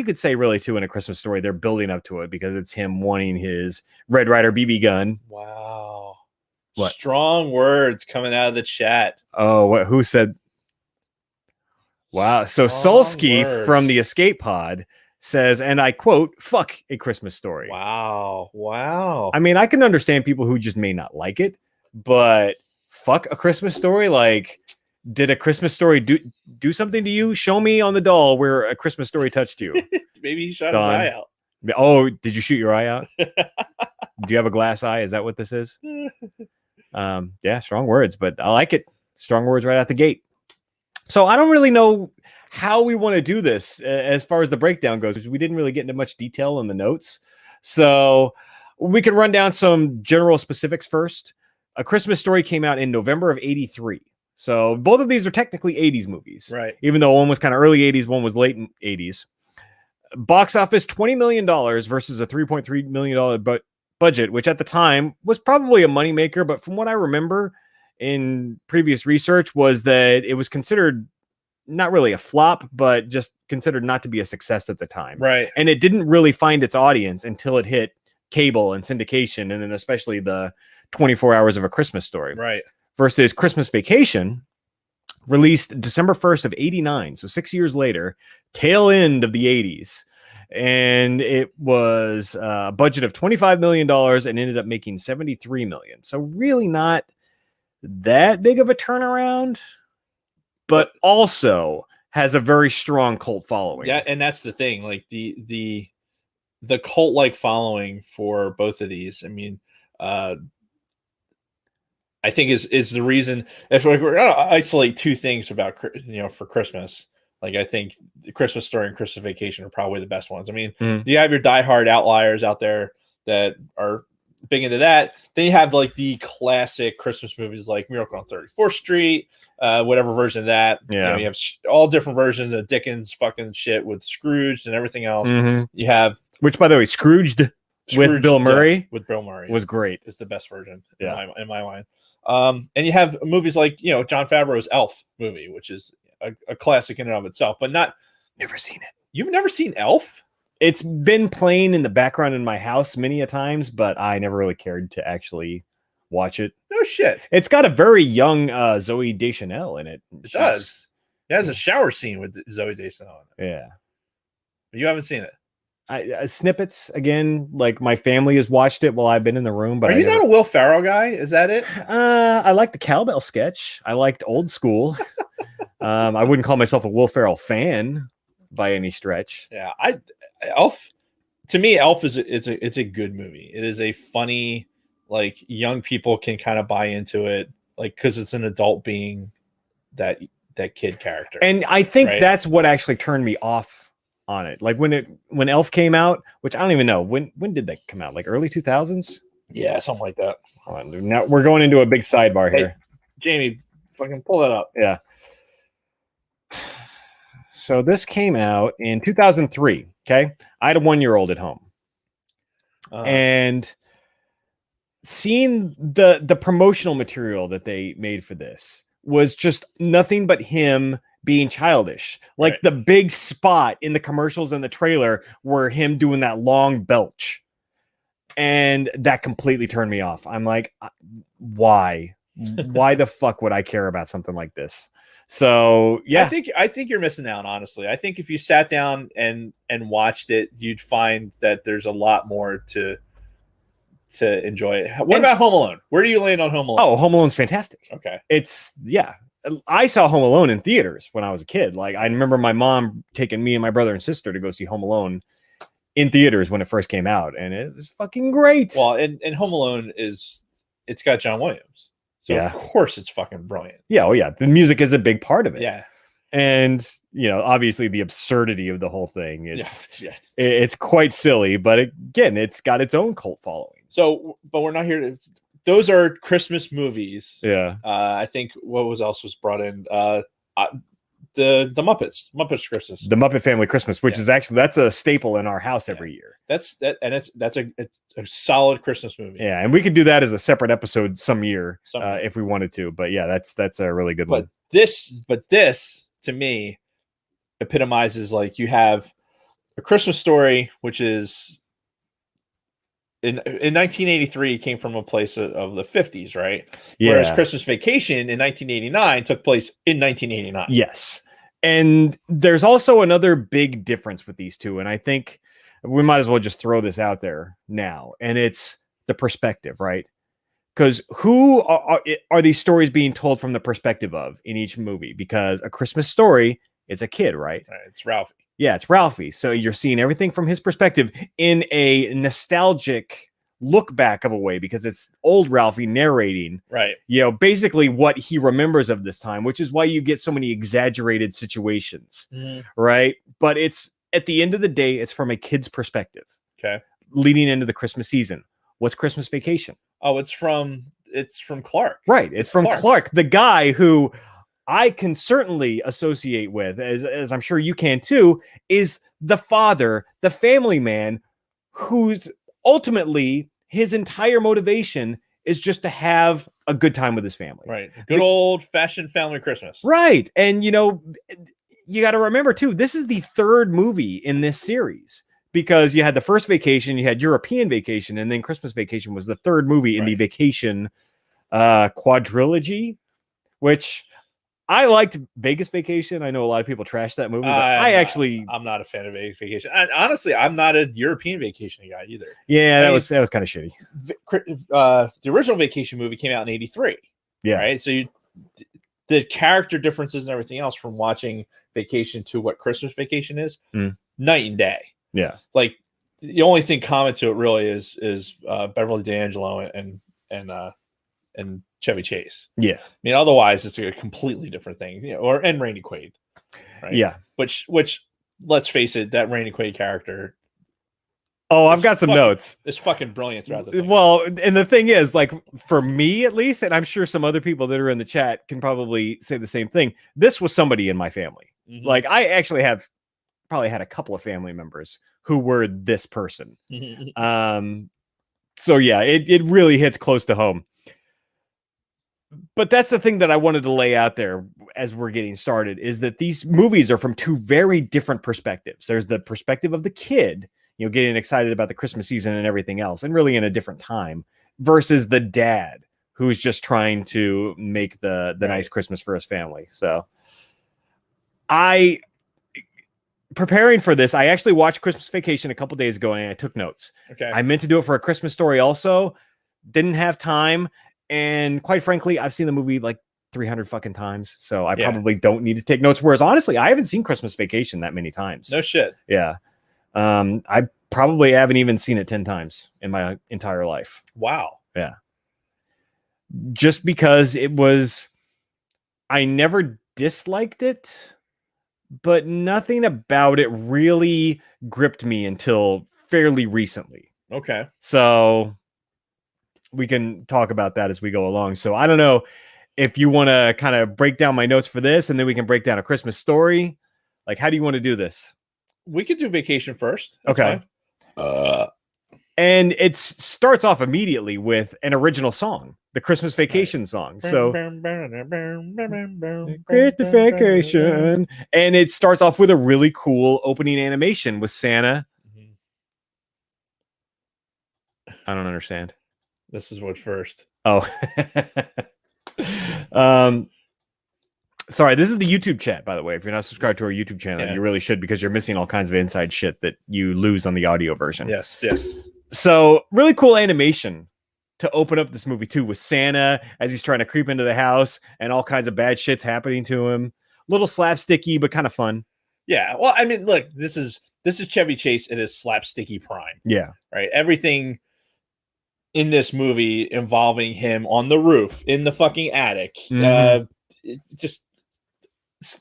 could say really, too, in A Christmas Story, they're building up to it because it's him wanting his Red Ryder BB gun. Wow. What? Strong words coming out of the chat. Oh, what? Who said? Wow. So Strong Solsky words. from the Escape Pod says, and I quote, "Fuck A Christmas Story." Wow. Wow. I mean, I can understand people who just may not like it, but fuck A Christmas Story. Like, did A Christmas Story do something to you? Show me on the doll where A Christmas Story touched you. Maybe he shot Done. his eye out. Oh, did you shoot your eye out? Do you have a glass eye? Is that what this is? Yeah, strong words, but I like it. Strong words right out the gate. So I don't really know how we want to do this as far as the breakdown goes, because we didn't really get into much detail in the notes. So we can run down some general specifics first. A Christmas Story came out in November of '83. So both of these are technically 80s movies. Right. Even though one was kind of early 80s, one was late 80s. Box office $20 million versus a $3.3 million budget, which at the time was probably a moneymaker. But from what I remember in previous research was that it was considered not really a flop, but just considered not to be a success at the time. Right. And it didn't really find its audience until it hit cable and syndication, and then especially the 24 Hours of a Christmas Story. Right. Versus Christmas Vacation, released December 1st of '89, so 6 years later, tail end of the '80s. And it was a budget of $25 million and ended up making $73 million. So really not that big of a turnaround, but also has a very strong cult following. Yeah, and that's the thing. Like the cult-like following for both of these. I mean, I think is the reason. If we're going to isolate two things about for Christmas, like I think the Christmas Story and Christmas Vacation are probably the best ones. I mean, you have your diehard outliers out there that are big into that. Then you have like the classic Christmas movies like Miracle on 34th Street, whatever version of that. Yeah. You have all different versions of Dickens fucking shit with Scrooge and everything else. You have, which by the way, Scrooged with Bill Murray was great. It's the best version in my mind. And you have movies like Jon Favreau's Elf movie, which is a classic in and of itself, but never seen it. You've never seen Elf? It's been playing in the background in my house many a times, but I never really cared to actually watch it. No shit. It's got a very young Zooey Deschanel in it. It does. It has a shower scene with Zooey Deschanel in it. Yeah. But you haven't seen it. Snippets again. Like my family has watched it while I've been in the room. But are you not a Will Ferrell guy? Is that it? I like the cowbell sketch. I liked Old School. I wouldn't call myself a Will Ferrell fan by any stretch. Yeah, Elf. To me, Elf is it's a good movie. It is a funny, like young people can kind of buy into it, like because it's an adult being that kid character. And I think that's what actually turned me off on it. Like when Elf came out, which I don't even know when did that come out? Like early 2000s? Yeah, something like that. Hold on, now we're going into a big sidebar here. Jamie, fucking pull that up. Yeah. So this came out in 2003. Okay, I had a 1-year-old at home, and seeing the promotional material that they made for this was just nothing but him being childish. Like the big spot in the commercials and the trailer were him doing that long belch, and that completely turned me off. I'm like, why? Why the fuck would I care about something like this? So yeah, I think you're missing out. Honestly, I think if you sat down and watched it, you'd find that there's a lot more to enjoy it. What about Home Alone? Where do you land on Home Alone? Oh, Home Alone's fantastic. Okay, I saw Home Alone in theaters when I was a kid. Like I remember my mom taking me and my brother and sister to go see Home Alone in theaters when it first came out, and it was fucking great. Well, and Home Alone it's got John Williams. So of course it's fucking brilliant. Yeah, oh yeah. The music is a big part of it. Yeah. And obviously the absurdity of the whole thing. It's quite silly, but again, it's got its own cult following. So, but we're not here to those are Christmas movies. Yeah. I think what else was brought in? The Muppets Christmas. The Muppet Family Christmas, which is actually that's a staple in our house every year. That's a solid Christmas movie. Yeah, and we could do that as a separate episode some year if we wanted to. But yeah, that's a really good one. But this to me epitomizes like you have A Christmas Story, which is in 1983 it came from a place of the 50s, right? Yeah. Whereas Christmas Vacation in 1989 took place in 1989. Yes. And there's also another big difference with these two. And I think we might as well just throw this out there now. And it's the perspective, right? Because who are these stories being told from the perspective of in each movie? Because A Christmas Story, it's a kid, right? It's Ralphie. Yeah, it's Ralphie. So you're seeing everything from his perspective in a nostalgic look back of a way, because it's old Ralphie narrating, right? Basically what he remembers of this time, which is why you get so many exaggerated situations, right? But it's at the end of the day, it's from a kid's perspective. Okay. Leading into the Christmas season. What's Christmas Vacation? Oh, it's from Clark. Right. It's from Clark, the guy who I can certainly associate with, as I'm sure you can too, is the father, the family man, who's ultimately his entire motivation is just to have a good time with his family. Right. Good old-fashioned family Christmas. Right. And, you got to remember too, this is the third movie in this series, because you had the first Vacation, you had European Vacation, and then Christmas Vacation was the third movie in the Vacation quadrilogy, which I liked Vegas Vacation. I know a lot of people trash that movie, but I'm not a fan of Vegas Vacation. And honestly, I'm not a European Vacation guy either. Yeah, that was kind of shitty. The original Vacation movie came out in 83. Yeah. Right. So the character differences and everything else from watching Vacation to what Christmas Vacation is, night and day. Yeah. Like the only thing common to it really is Beverly D'Angelo and Chevy Chase. Yeah. I mean, otherwise it's a completely different thing, and Randy Quaid. Right. Yeah. Which let's face it, that Randy Quaid character. Oh, I've got some notes. It's fucking brilliant throughout the thing. Well, and the thing is, like, for me at least, and I'm sure some other people that are in the chat can probably say the same thing. This was somebody in my family. Like, I actually have probably had a couple of family members who were this person. So yeah, it really hits close to home. But that's the thing that I wanted to lay out there as we're getting started, is that these movies are from two very different perspectives. There's the perspective of the kid, getting excited about the Christmas season and everything else, and really in a different time, versus the dad who's just trying to make the nice Christmas for his family. So preparing for this, I actually watched Christmas Vacation a couple days ago and I took notes. Okay. I meant to do it for A Christmas Story also. Didn't have time. And quite frankly, I've seen the movie like 300 fucking times. So I probably don't need to take notes. Whereas honestly, I haven't seen Christmas Vacation that many times. No shit. Yeah. I probably haven't even seen it 10 times in my entire life. Wow. Yeah. Just because I never disliked it, but nothing about it really gripped me until fairly recently. Okay. So we can talk about that as we go along. So I don't know if you want to kind of break down my notes for this, and then we can break down A Christmas Story. Like, how do you want to do this? We could do Vacation first. That's okay. And it starts off immediately with an original song, the Christmas Vacation song. So Christmas Vacation. And it starts off with a really cool opening animation with Santa. I don't understand. This is what's first. Oh. Sorry, this is the YouTube chat, by the way. If you're not subscribed to our YouTube channel, you really should, because you're missing all kinds of inside shit that you lose on the audio version. Yes. So really cool animation to open up this movie too, with Santa as he's trying to creep into the house and all kinds of bad shit's happening to him. A little slapsticky, but kind of fun. Yeah. Well, I mean, look, this is Chevy Chase in his slapsticky prime. Yeah. Right. Everything in this movie involving him on the roof, in the fucking attic, just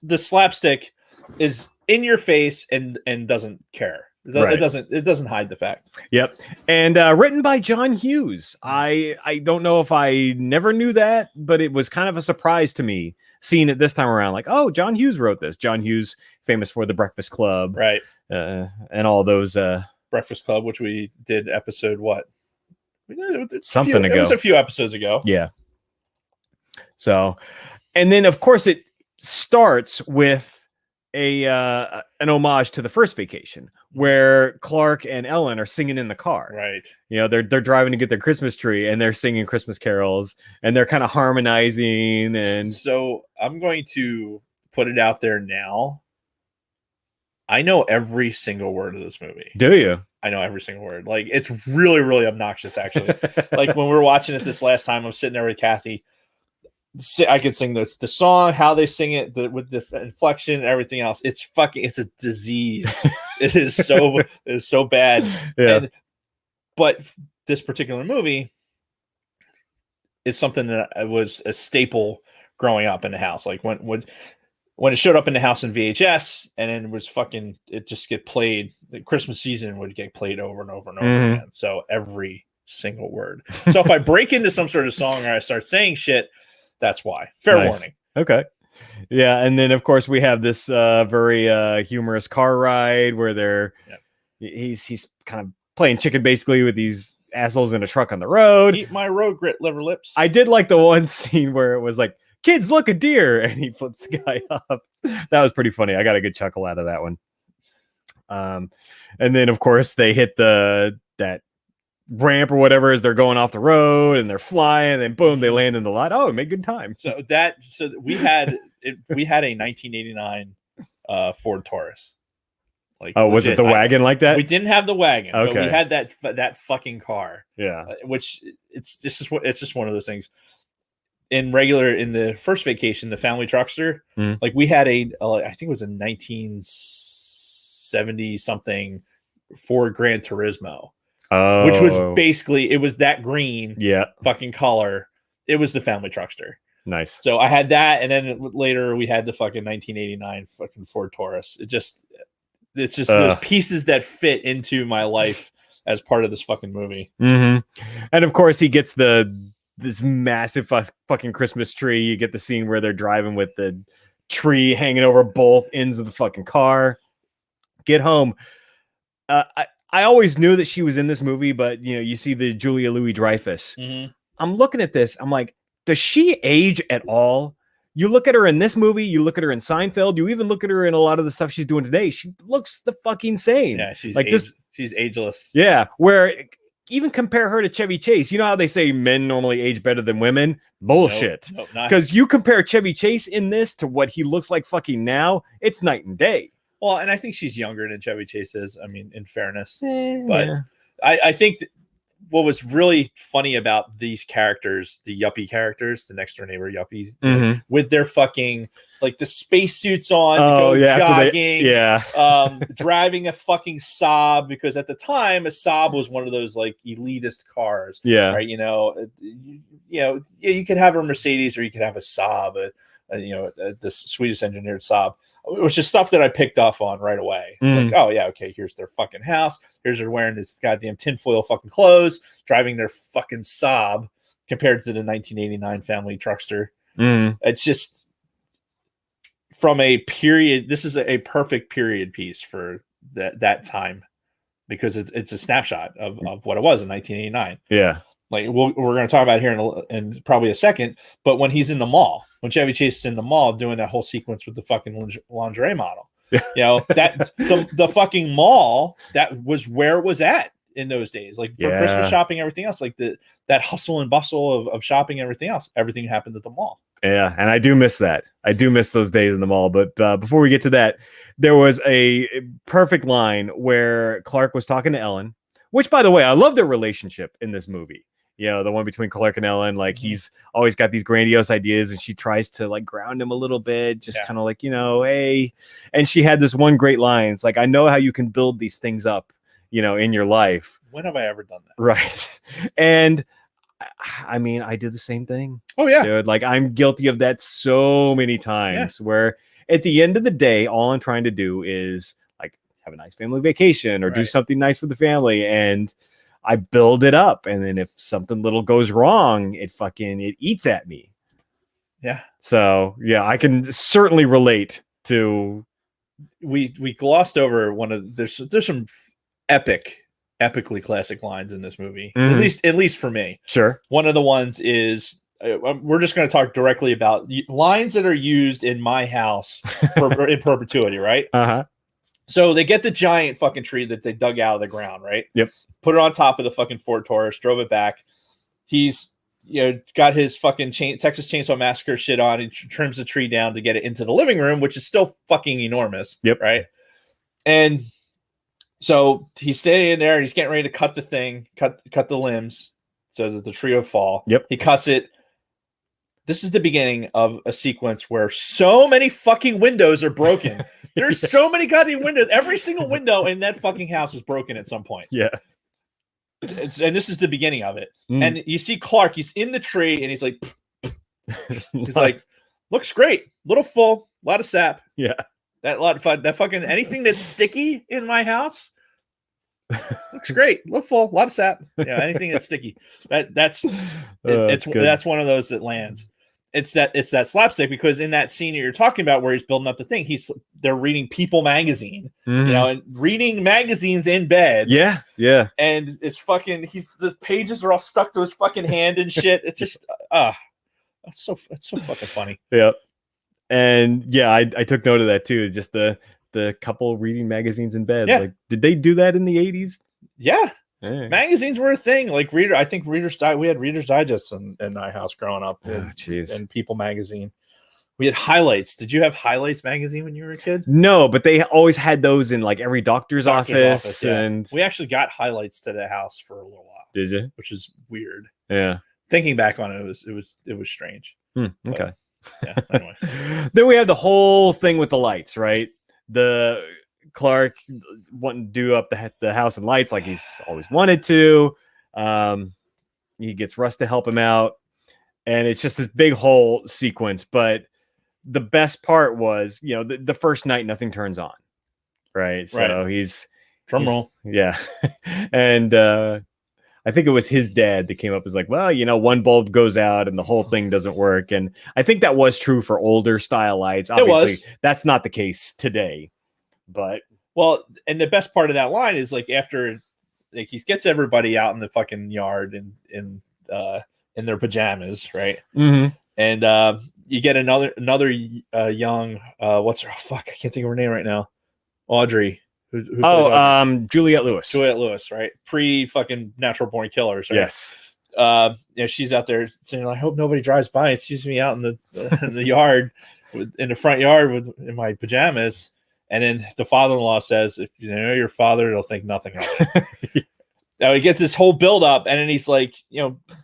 the slapstick is in your face and doesn't care. It doesn't hide the fact. Yep. And written by John Hughes. I don't know if I never knew that, but it was kind of a surprise to me seeing it this time around. Like, oh, John Hughes wrote this. John Hughes, famous for The Breakfast Club, right? And all those Breakfast Club, which we did episode what? Something ago. It was a few episodes ago. Yeah. So, and then of course it starts with an homage to the first vacation where Clark and Ellen are singing in the car. Right. You know, they're driving to get their Christmas tree and they're singing Christmas carols and they're kind of harmonizing. And so I'm going to put it out there now. I know every single word of this movie. Do you? I know every single word. Like, it's really, really obnoxious, actually. Like, when we were watching it this last time, I'm sitting there with Kathy. I could sing the song, how they sing it, with the inflection and everything else. It's a disease. It is so bad. Yeah. But this particular movie is something that was a staple growing up in the house. Like, when it showed up in the house in VHS, and then it just get played. The Christmas season would get played over and over and over again. So every single word. So if I break into some sort of song or I start saying shit, that's why. Fair warning. Okay. Yeah, and then of course we have this very humorous car ride where he's kind of playing chicken basically with these assholes in a truck on the road. Eat my road grit liver lips. I did like the one scene where it was like, kids, look, a deer, and he flips the guy up. That was pretty funny. I got a good chuckle out of that one. And then of course they hit that ramp or whatever as they're going off the road and they're flying, and then boom, they land in the lot. Oh, it made good time. So we had a 1989 Ford Taurus. Like, was it the wagon like that? We didn't have the wagon. Okay. But we had that fucking car. Yeah. Which it's just one of those things. In the first vacation, the family truckster, like, we had I think it was a 1970 something Ford Gran Turismo. Oh. Which was basically, it was that green fucking color. It was the family truckster. Nice. So I had that, and then later we had the fucking 1989 fucking Ford Taurus. It's just those pieces that fit into my life as part of this fucking movie. And of course he gets this massive fucking Christmas tree. You get the scene where they're driving with the tree hanging over both ends of the fucking car. Get home. I always knew that she was in this movie, but you see the Julia Louis-Dreyfus. I'm looking at this. I'm like, does she age at all? You look at her in this movie, you look at her in Seinfeld, you even look at her in a lot of the stuff she's doing today. She looks the fucking same. Yeah, she's like she's ageless. Yeah, where even compare her to Chevy Chase. You know how they say men normally age better than women? Bullshit. Nope, because you compare Chevy Chase in this to what he looks like fucking now, it's night and day. Well, and I think she's younger than Chevy Chase is. I mean, in fairness, but yeah. I think what was really funny about these characters, the yuppie characters, the next door neighbor yuppies, with their fucking like the spacesuits on, jogging, driving a fucking Saab, because at the time a Saab was one of those like elitist cars. Yeah, right. You could have a Mercedes or you could have a Saab, this Swedish engineered Saab. Which is stuff that I picked up on right away. It's like, oh yeah, okay, here's their fucking house. Here's her wearing this goddamn tinfoil fucking clothes, driving their fucking Saab, compared to the 1989 family truckster. It's just from a period. This is a perfect period piece for that time, because it's a snapshot of what it was in 1989. Yeah. Like we're going to talk about it here in probably a second, but when he's in the mall, when Chevy Chase is in the mall doing that whole sequence with the fucking lingerie model, that the fucking mall, that was where it was at in those days, like for Christmas shopping, everything else, like that hustle and bustle of shopping, everything else, everything happened at the mall. Yeah, and I do miss that. I do miss those days in the mall. But before we get to that, there was a perfect line where Clark was talking to Ellen, which, by the way, I love their relationship in this movie. The one between Clark and Ellen, like he's always got these grandiose ideas and she tries to like ground him a little bit, just kind of like, hey, and she had this one great line. It's like, I know how you can build these things up, in your life. When have I ever done that? Right. And I mean, I do the same thing. Oh yeah. Dude, like I'm guilty of that so many times where at the end of the day, all I'm trying to do is like have a nice family vacation or do something nice with the family. And I build it up, and then if something little goes wrong, it eats at me. Yeah. So I can certainly relate to. We glossed over one of there's some epically classic lines in this movie. At least for me. Sure. One of the ones is we're just going to talk directly about lines that are used in my house in perpetuity, right? So they get the giant fucking tree that they dug out of the ground, right? Yep. Put it on top of the fucking Ford Taurus, drove it back. He's got his fucking Texas Chainsaw Massacre shit on. He trims the tree down to get it into the living room, which is still fucking enormous. Yep. Right. And so he's standing in there and he's getting ready to cut the thing, cut the limbs so that the tree will fall. Yep. He cuts it. This is the beginning of a sequence where so many fucking windows are broken. There's so many goddamn windows. Every single window in that fucking house is broken at some point. Yeah. And this is the beginning of it. And you see Clark, he's in the tree and he's like, he's like, looks great. Little full, a lot of sap. Yeah. That fucking anything that's sticky in my house looks great. Little full, a lot of sap. Yeah, anything that's sticky. That's one of those that lands. It's that slapstick, because in that scene you're talking about where he's building up the thing, they're reading People magazine, and reading magazines in bed. Yeah. And it's fucking the pages are all stuck to his fucking hand and shit. It's just it's so fucking funny. Yep. And yeah, I took note of that too. Just the couple reading magazines in bed. Yeah. Like, did they do that in the 80s? Yeah. Hey. Magazines were a thing. Like I think we had Reader's Digest in my house growing up. And People magazine. We had Highlights. Did you have Highlights magazine when you were a kid? No, but they always had those in like every doctor's office. Yeah. And we actually got Highlights to the house for a little while. Did you? Which is weird. Yeah. Thinking back on it, it was strange. Okay. But, yeah. Anyway. Then we have the whole thing with the lights, right? The Clark wanting to do up the house and lights like he's always wanted to. He gets Russ to help him out, and it's just this big whole sequence. But the best part was, the first night nothing turns on, right? So he's drum roll, yeah, and I think it was his dad that came up as like, well, one bulb goes out and the whole thing doesn't work, and I think that was true for older style lights. Obviously, that's not the case today. But and the best part of that line is like after he gets everybody out in the fucking yard and in their pajamas, right? Mm-hmm. And you get another young what's her I can't think of her name right now. Audrey. Who Juliette Lewis. Juliette Lewis, right? Pre fucking Natural Born Killers, right? Yes. She's out there saying, "I hope nobody drives by and sees me out in the yard, in the front yard in my pajamas." And then the father-in-law says, "If you know your father, he'll think nothing of it." Now he gets this whole build-up, and then he's like,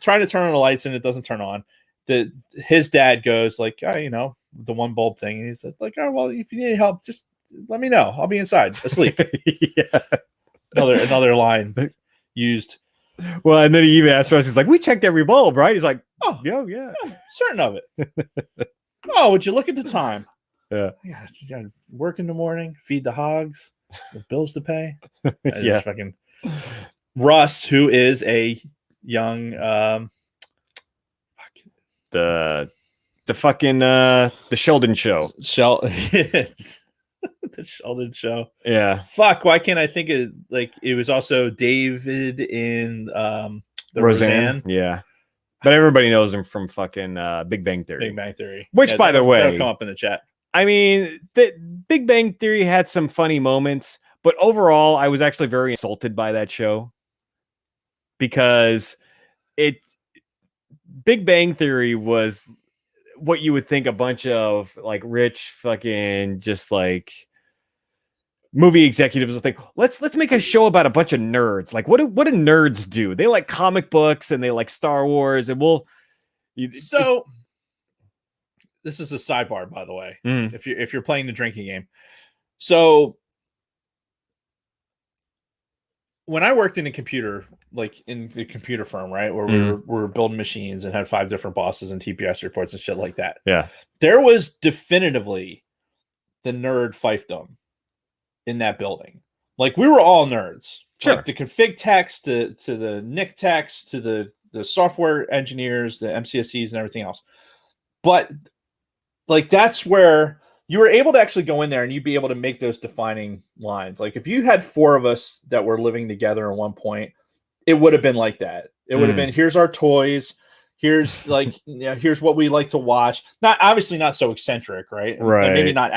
trying to turn on the lights, and it doesn't turn on. His dad goes like, the one bulb thing, and he's like, "Oh well, if you need help, just let me know. I'll be inside asleep." Yeah. Another line used. Well, and then he even asked us, he's like, "We checked every bulb, right?" He's like, "Oh, yeah, certain of it." Oh, would you look at the time? Yeah. You gotta work in the morning, feed the hogs, the bills to pay. Yeah. Fucking Russ, who is a young the fucking the Sheldon show. The Sheldon show. Yeah. Fuck, why can't I think of it was also David in the Roseanne. Yeah. But everybody knows him from fucking Big Bang Theory. Big Bang Theory. Which, by the way, that'll come up in the chat. I mean, the Big Bang Theory had some funny moments, but overall, I was actually very insulted by that show because Big Bang Theory was what you would think a bunch of like rich fucking just like movie executives will think, let's make a show about a bunch of nerds. Like what do nerds do? They like comic books and they like Star Wars, and this is a sidebar, by the way. Mm. If you're playing the drinking game. So when I worked in a computer, like in the computer firm, right, where we were building machines and had 5 different bosses and TPS reports and shit like that. Yeah. There was definitively the nerd fiefdom in that building. Like we were all nerds. Sure. Like the config techs to the NIC techs to the software engineers, the MCSEs and everything else. But like that's where you were able to actually go in there and you'd be able to make those defining lines. Like if you had 4 of us that were living together at one point, it would have been like that. It would have been, here's our toys. Here's like, here's what we like to watch. Not obviously not so eccentric, right? Right. And maybe not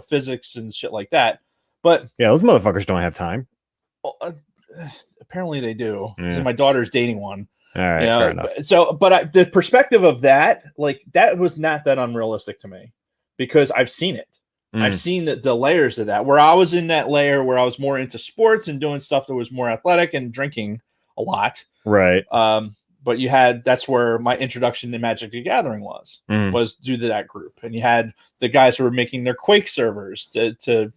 physics and shit like that. But yeah, those motherfuckers don't have time. Apparently they do. Yeah. My daughter's dating one. All right, fair enough. But the perspective of that, like that was not that unrealistic to me because I've seen it. I've seen the layers of that where I was in that layer where I was more into sports and doing stuff that was more athletic and drinking a lot. Right. But that's where my introduction to Magic the Gathering was due to that group. And you had the guys who were making their Quake servers to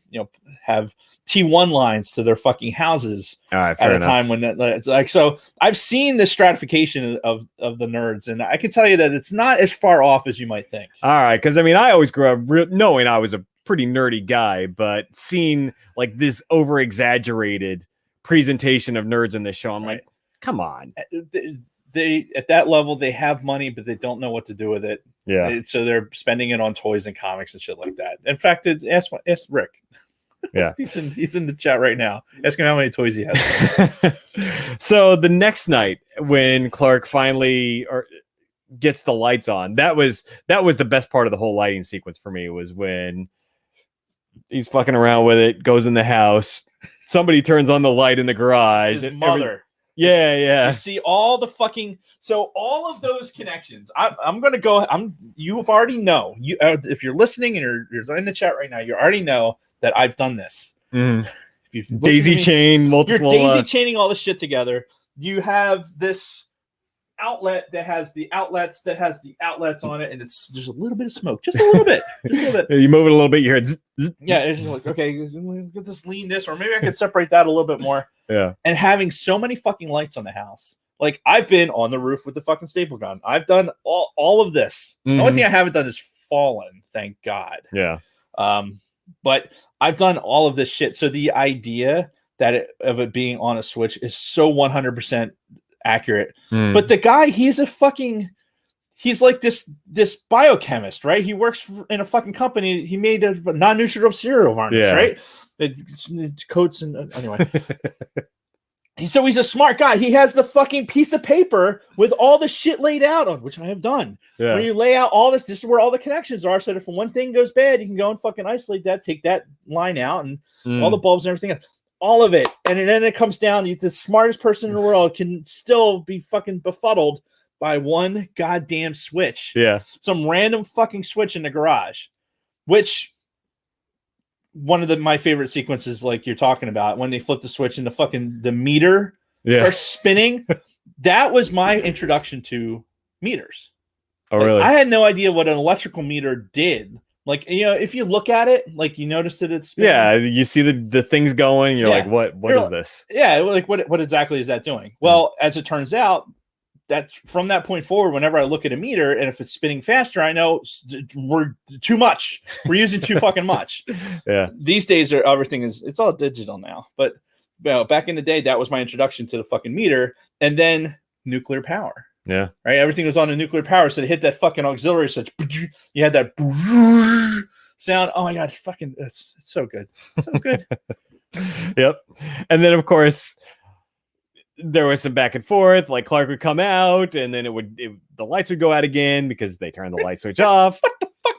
have T1 lines to their fucking houses at a time when it's like, so I've seen the stratification of the nerds, and I can tell you that it's not as far off as you might think. All right. Because I mean, I always grew up knowing I was a pretty nerdy guy, but seeing like this over exaggerated presentation of nerds in this show, I'm like, come on. They at that level they have money, but they don't know what to do with it. Yeah. So they're spending it on toys and comics and shit like that. In fact, ask Rick. Yeah. he's in the chat right now. Ask him how many toys he has. So the next night when Clark finally gets the lights on, that was the best part of the whole lighting sequence for me, was when he's fucking around with it, goes in the house, somebody turns on the light in the garage. His mother. Yeah. You see all the fucking, so all of those connections. I'm gonna go. You've already know. If you're listening and you're in the chat right now, you already know that I've done this. If you've daisy chain multiple. You're daisy chaining all this shit together. You have this outlet that has the outlets on it, and there's a little bit of smoke, just a little bit. You move it a little bit, you hear it. Yeah, it's just like, okay, get this lean this, or maybe I could separate that a little bit more. Yeah. And having so many fucking lights on the house. Like, I've been on the roof with the fucking staple gun. I've done all of this. The only thing I haven't done is fallen, thank God. Yeah. But I've done all of this shit. So the idea of it being on a Switch is so 100% accurate. But the guy, he's like this biochemist, right? He works in a fucking company. He made a non-nutritive cereal varnish, right? It coats and anyway. So he's a smart guy. He has the fucking piece of paper with all the shit laid out on, which I have done. Yeah. Where you lay out all this is where all the connections are. So that if one thing goes bad, you can go and fucking isolate that, take that line out, and all the bulbs and everything else. All of it. And then it comes down. The smartest person in the world can still be fucking befuddled by one goddamn switch. Yeah. Some random fucking switch in the garage. Which one of my favorite sequences, like you're talking about, when they flip the switch and the meter starts spinning. That was my introduction to meters. Oh, really? I had no idea what an electrical meter did. Like, if you look at it, like you notice that it's spinning. Yeah, you see the things going, and you're like, what is this? Yeah, like what exactly is that doing? Well, as it turns out, that from that point forward, whenever I look at a meter and if it's spinning faster, I know we're too much. We're using too fucking much. Yeah. These days, it's all digital now. But back in the day, that was my introduction to the fucking meter, and then nuclear power. Yeah. Right. Everything was on a nuclear power, so to hit that fucking auxiliary switch, you had that sound. Oh my god, fucking, it's so good, so good. Yep. And then of course, there was some back and forth. Like Clark would come out, and then the lights would go out again because they turned the light switch off. What the fuck?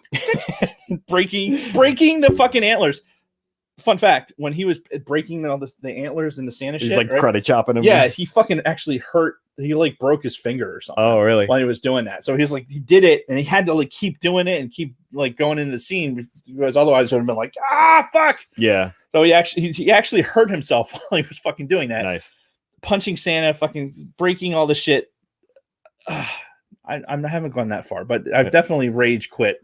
breaking the fucking antlers. Fun fact: when he was breaking the antlers and the Santa he's shit, like karate chopping them. Yeah, he fucking actually hurt. He like broke his finger or something. Oh, really? While he was doing that, so he's like, he did it, and he had to like keep doing it and keep like going into the scene because otherwise it would have been like, fuck. Yeah. So he actually hurt himself while he was fucking doing that. Nice. Punching Santa, fucking breaking all the shit. I haven't gone that far, but I've definitely rage quit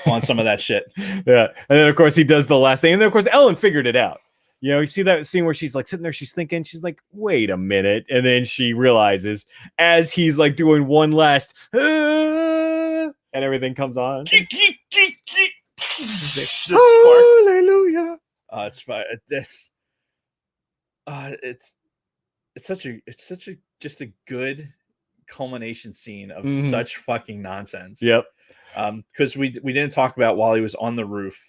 on some of that shit. Yeah. And then of course he does the last thing. And then of course Ellen figured it out. You see that scene where she's like sitting there, she's thinking, she's like, wait a minute. And then she realizes as he's like doing one last and everything comes on. Hallelujah. It's fine. It's such a just a good culmination scene of such fucking nonsense. Yep. Because we didn't talk about while he was on the roof,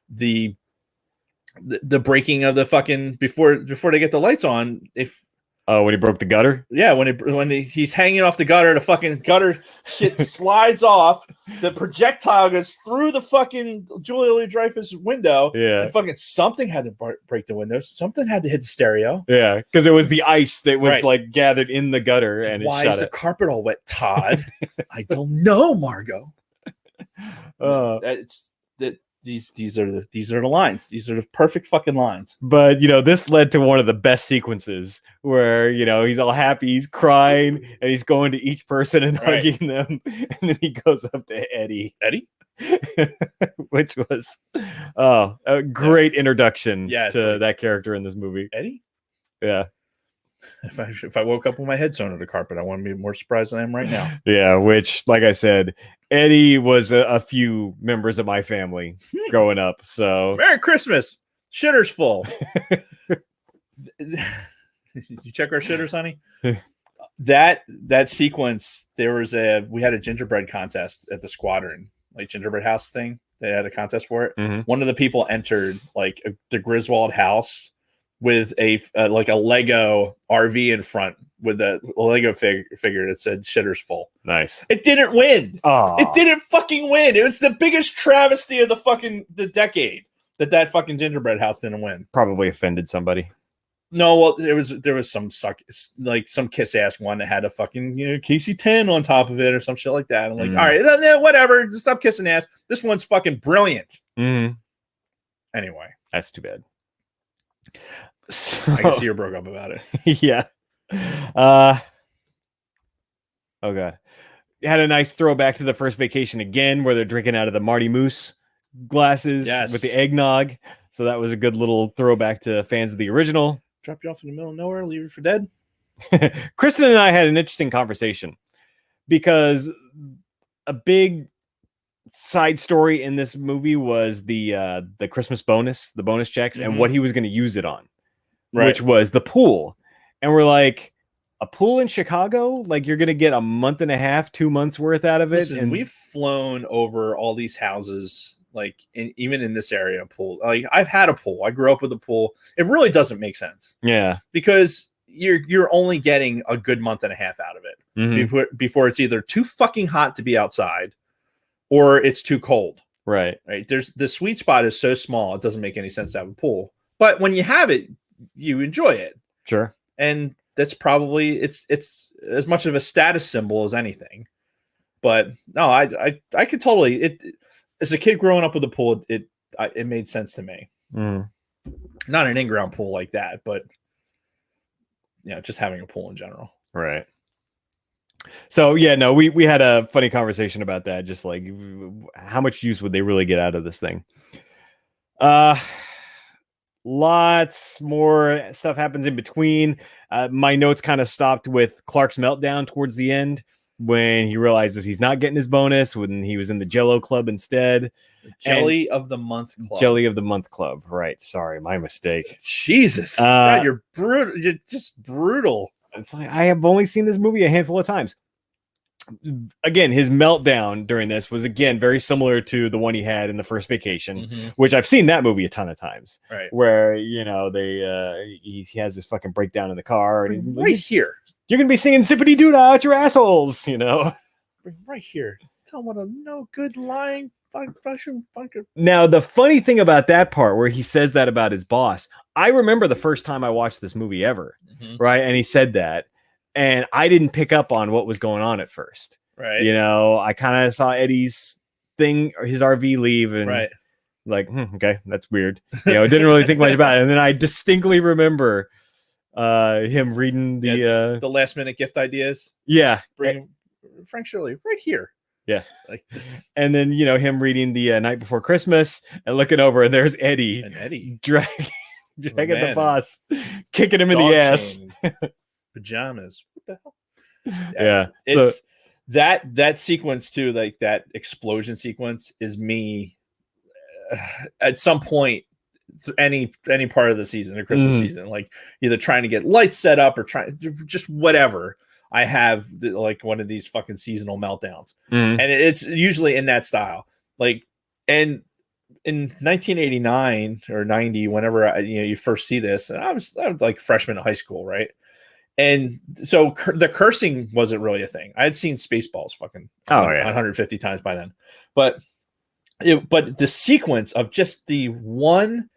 the breaking of the fucking before they get the lights on. If Oh, when he broke the gutter? Yeah, when he's hanging off the gutter, the fucking gutter shit slides off. The projectile goes through the fucking Julia Louis-Dreyfus window. Yeah. And fucking something had to break the windows. Something had to hit the stereo. Yeah, because it was the ice that was like gathered in the gutter, and why is the carpet all wet, Todd? I don't know, Margot. It's that. These are the lines. These are the perfect fucking lines. But this led to one of the best sequences where he's all happy, he's crying, and he's going to each person and hugging them, and then he goes up to Eddie, which was a great introduction to that character in this movie. Eddie, yeah. If I woke up with my head sewn to the carpet, I want to be more surprised than I am right now. Yeah, which, like I said, Eddie was a few members of my family growing up. So Merry Christmas, shitter's full. You check our shitters, honey. That sequence, we had a gingerbread contest at the Squadron, like gingerbread house thing. They had a contest for it. Mm-hmm. One of the people entered like the Griswold house with a Lego RV in front with a Lego figure that said "shitter's full." Nice. It didn't win. Oh, it didn't fucking win. It was the biggest travesty of the decade that fucking gingerbread house didn't win. Probably offended somebody. No, well, there was some some kiss ass one that had a fucking KC-10 on top of it or some shit like that. I'm like, all right, then, whatever. Just stop kissing ass. This one's fucking brilliant. Mm-hmm. Anyway, that's too bad. So, I can see you're broke up about it. Yeah. Oh god. Had a nice throwback to the first vacation again, where they're drinking out of the Marty Moose glasses with the eggnog. So that was a good little throwback to fans of the original. Drop you off in the middle of nowhere, leave you for dead. Kristen and I had an interesting conversation because a big side story in this movie was the Christmas bonus, the bonus checks, and what he was going to use it on, which was the pool. And we're like, a pool in Chicago? Like, you're going to get a month and a half, 2 months worth out of it? Listen, we've flown over all these houses, like even in this area, pool. Like, I've had a pool. I grew up with a pool. It really doesn't make sense. Yeah. Because you're only getting a good month and a half out of it before it's either too fucking hot to be outside or it's too cold. Right. There's the sweet spot is so small, it doesn't make any sense to have a pool. But when you have it, you enjoy it. Sure. And that's probably it's as much of a status symbol as anything. But no, I could totally as a kid growing up with a pool, it made sense to me. Not an in-ground pool like that, but just having a pool in general. Right. So yeah, no, we had a funny conversation about that. Just like, how much use would they really get out of this thing? Lots more stuff happens in between. My notes kind of stopped with Clark's meltdown towards the end when he realizes he's not getting his bonus, when he was in the Jello Club instead. Jelly of the Month Club. Jelly of the Month Club. Right. Sorry, my mistake. Jesus. God, you're brutal. You're just brutal. It's like, I have only seen this movie a handful of times. Again, his meltdown during this was again very similar to the one he had in the first vacation, which I've seen that movie a ton of times. Right. Where he has this fucking breakdown in the car, and he's right here. You're gonna be singing "Zippity Doo Dah" out your assholes, Right here. Tell him what a no good lying funker. Now, the funny thing about that part where he says that about his boss, I remember the first time I watched this movie ever, right? And he said that, and I didn't pick up on what was going on at first. Right. I kind of saw Eddie's thing or his RV leave, and like, okay, that's weird. Didn't really think much about it. And then I distinctly remember him reading the last minute gift ideas. Yeah. Bring Frank Shirley right here. Yeah. And then, him reading the Night Before Christmas and looking over, and there's Eddie. And Eddie. Dragging the boss, kicking him in the ass. Pajamas. What the hell? Yeah. It's that sequence too, like that explosion sequence is me at some point any part of the season, the Christmas season, like either trying to get lights set up or trying just whatever. I have like one of these fucking seasonal meltdowns, and it's usually in that style. Like, and in 1989 or 90, whenever you first see this, and I was like freshman in high school, right? And so the cursing wasn't really a thing. I had seen Spaceballs fucking 150 times by then, but the sequence of just the one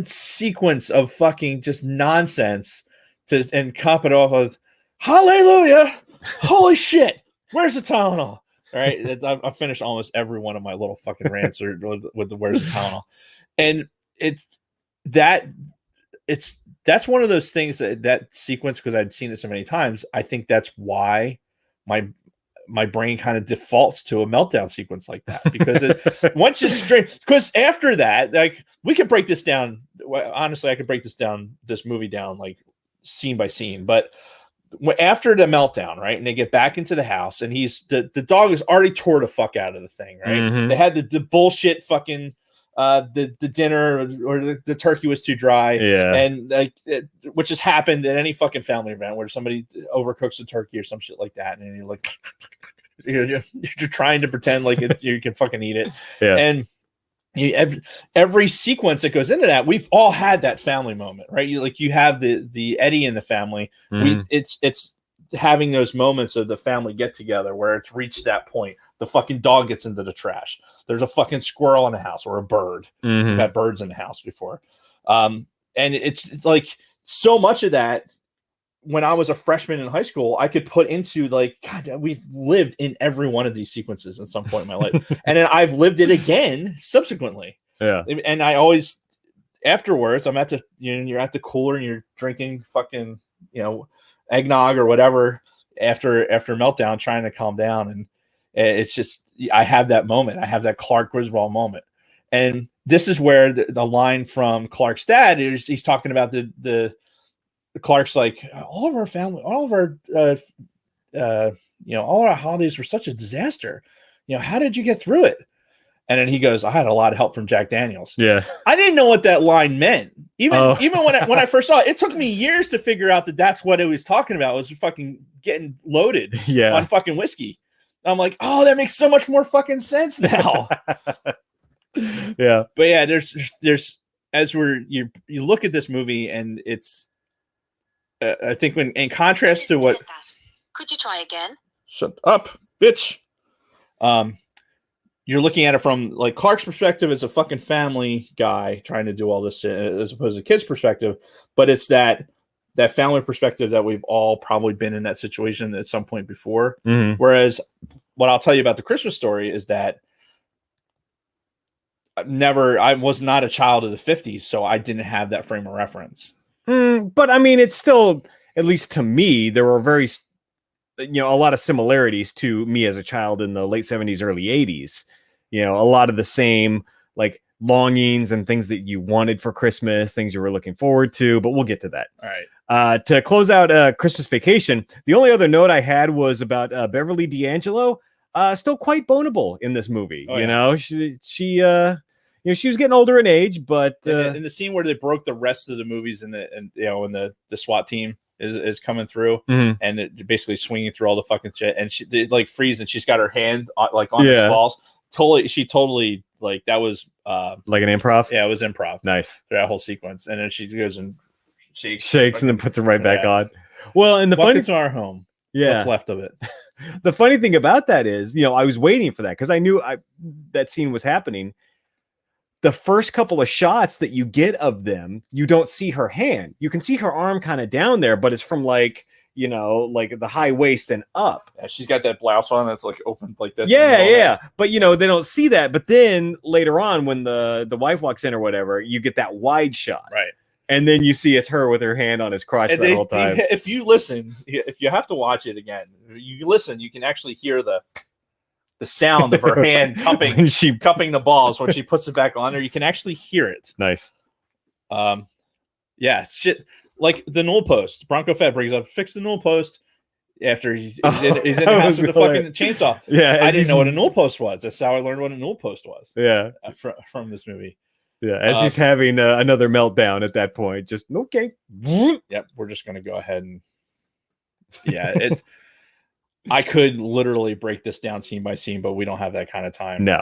sequence of fucking just nonsense and cop it off with hallelujah, holy shit, where's the Tylenol? All right, I've finished almost every one of my little fucking rants with the where's the Tylenol, and that's one of those things that sequence, because I'd seen it so many times. I think that's why my brain kind of defaults to a meltdown sequence like that, because once it's because after that, like, we could break this down. Honestly, I could break this movie down like scene by scene, but after the meltdown, right, and they get back into the house, and the dog is already tore the fuck out of the thing, right? Mm-hmm. They had the bullshit fucking the dinner, or the turkey was too dry, and like which has happened at any fucking family event where somebody overcooks the turkey or some shit like that, and you're like you're trying to pretend like you can fucking eat it, and every sequence that goes into that, we've all had that family moment, right? You have the Eddie in the family. Mm-hmm. It's having those moments of the family get together where it's reached that point. The fucking dog gets into the trash. There's a fucking squirrel in the house, or a bird. Mm-hmm. We've had birds in the house before. And it's like so much of that. When I was a freshman in high school, I could put into like, God, we've lived in every one of these sequences at some point in my life. And then I've lived it again subsequently. Yeah. And I always, afterwards, I'm at you're at the cooler and you're drinking fucking, eggnog or whatever after meltdown, trying to calm down. And it's just, I have that moment. I have that Clark Griswold moment. And this is where the line from Clark's dad is, he's talking about the Clark's like, all of our family, all of our, all our holidays were such a disaster. How did you get through it? And then he goes, I had a lot of help from Jack Daniels. Yeah. I didn't know what that line meant. Even when I first saw it, it took me years to figure out that that's what it was talking about, was fucking getting loaded on fucking whiskey. I'm like, oh, that makes so much more fucking sense now. Yeah. But yeah, there's as you look at this movie, and it's, I think when in contrast to what, could you try again? Shut up, bitch. You're looking at it from like Clark's perspective as a fucking family guy trying to do all this, as opposed to kid's perspective. But it's that family perspective that we've all probably been in that situation at some point before. Mm-hmm. Whereas what I'll tell you about the Christmas Story is that I was not a child of the 50s, so I didn't have that frame of reference. But I mean, it's still, at least to me, there were a lot of similarities to me as a child in the late 70s, early 80s. A lot of the same like longings and things that you wanted for Christmas, things you were looking forward to, but we'll get to that. All right. To close out Christmas Vacation, the only other note I had was about Beverly D'Angelo, still quite boneable in this movie. Oh, yeah. She was getting older in age, but in the scene where they broke the rest of the movies, and the SWAT team is coming through, mm-hmm. and it basically swinging through all the fucking shit, and they like freeze, and she's got her hand like on his balls. She totally like that was like an improv. Yeah, it was improv. Nice, through that whole sequence, and then she goes and shakes and then puts it right back on. Well, and the funny to our home. Yeah, what's left of it. The funny thing about that is, I was waiting for that because I knew that scene was happening. The first couple of shots that you get of them, you don't see her hand. You can see her arm kind of down there, but it's from like the high waist and up. Yeah, she's got that blouse on that's like open like this. Yeah. But they don't see that. But then later on, when the wife walks in or whatever, you get that wide shot. Right. And then you see it's her with her hand on his crotch the whole time. If you listen, if you have to watch it again, you listen, you can actually hear the sound of her hand cupping the balls when she puts it back on there. You can actually hear it. Nice. Yeah, shit. Like the newel post. Bronco Fett brings up, fix the newel post after he's in the house with the fucking chainsaw. Yeah, I didn't know what a newel post was. That's how I learned what a newel post was. Yeah, from this movie. Yeah, as he's having another meltdown at that point. Just okay. Yep, we're just gonna go ahead and I could literally break this down scene by scene, but we don't have that kind of time. No,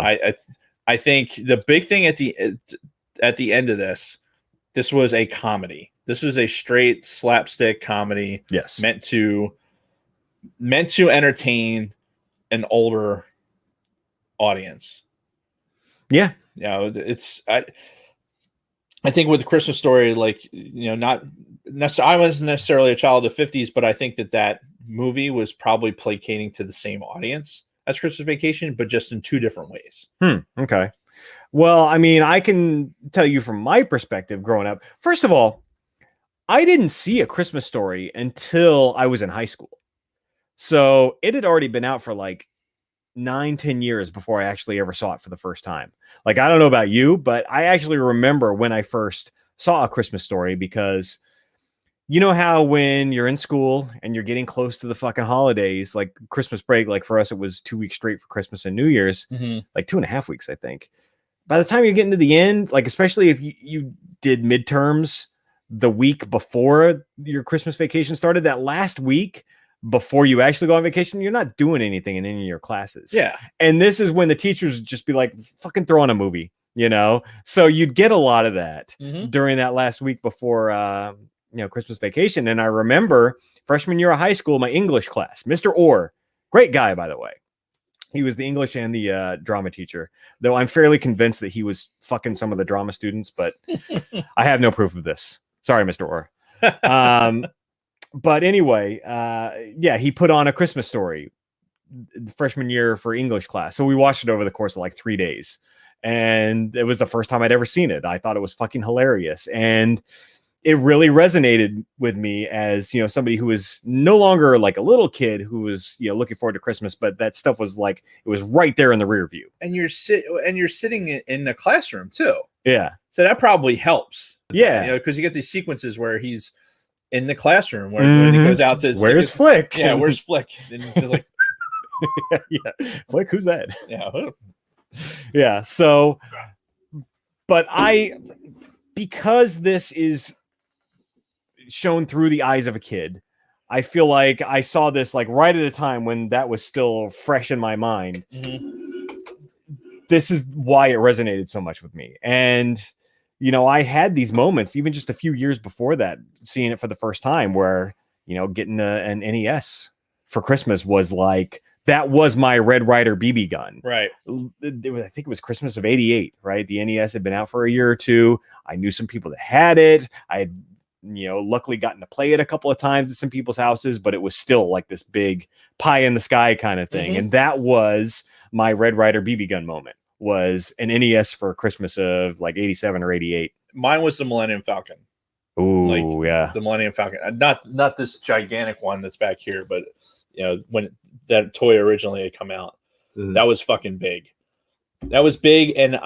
I think the big thing at the end of this was a comedy. This was a straight slapstick comedy. Yes. Meant to entertain an older audience. Yeah. You know, I think with the Christmas Story, like, you know, not necessarily, I wasn't necessarily a child of the 50s, but I think that movie was probably placating to the same audience as Christmas Vacation, but just in two different ways. Okay. Well, I mean, I can tell you from my perspective growing up. First of all, I didn't see A Christmas Story until I was in high school. So it had already been out for like 9-10 years before I actually ever saw it for the first time. Like, I don't know about you, but I actually remember when I first saw A Christmas Story, because you know how when you're in school and you're getting close to the fucking holidays, like Christmas break, like for us, it was 2 weeks straight for Christmas and New Year's, like 2.5 weeks, I think. By the time you're getting to the end, like, especially if you did midterms the week before your Christmas vacation started, that last week before you actually go on vacation, you're not doing anything in any of your classes. Yeah. And this is when the teachers just be like, fucking throw on a movie, you know? So you'd get a lot of that during that last week before, Christmas vacation. And I remember freshman year of high school, my English class, Mr. Orr, great guy, by the way. He was the English and the drama teacher, though I'm fairly convinced that he was fucking some of the drama students, but I have no proof of this. Sorry, Mr. Orr. But anyway, he put on A Christmas Story freshman year for English class. So we watched it over the course of like 3 days. And it was the first time I'd ever seen it. I thought it was fucking hilarious. And it really resonated with me as, you know, somebody who was no longer like a little kid who was, you know, looking forward to Christmas, but that stuff was like, it was right there in the rear view. And you're sitting in the classroom too. Yeah. So that probably helps. Yeah. You know, because you get these sequences where he's in the classroom when he goes out to where's Flick? Yeah, where's Flick? And he's like, Flick, who's that? Yeah. Yeah. So, but because this is shown through the eyes of a kid, I feel like I saw this like right at a time when that was still fresh in my mind. This is why it resonated so much with me. And, you know, I had these moments even just a few years before that, seeing it for the first time, where, you know, getting an NES for Christmas was like, that was my Red Ryder BB gun. Right. I think it was Christmas of '88, right? The NES had been out for a year or two. I knew some people that had it. I had, you know, luckily gotten to play it a couple of times at some people's houses, but it was still like this big pie in the sky kind of thing. And that was my Red Ryder BB gun moment, was an NES for Christmas of like 87 or 88. Mine was the Millennium Falcon. Oh, yeah. The Millennium Falcon. Not this gigantic one that's back here, but, you know, when that toy originally had come out, that was fucking big. That was big. And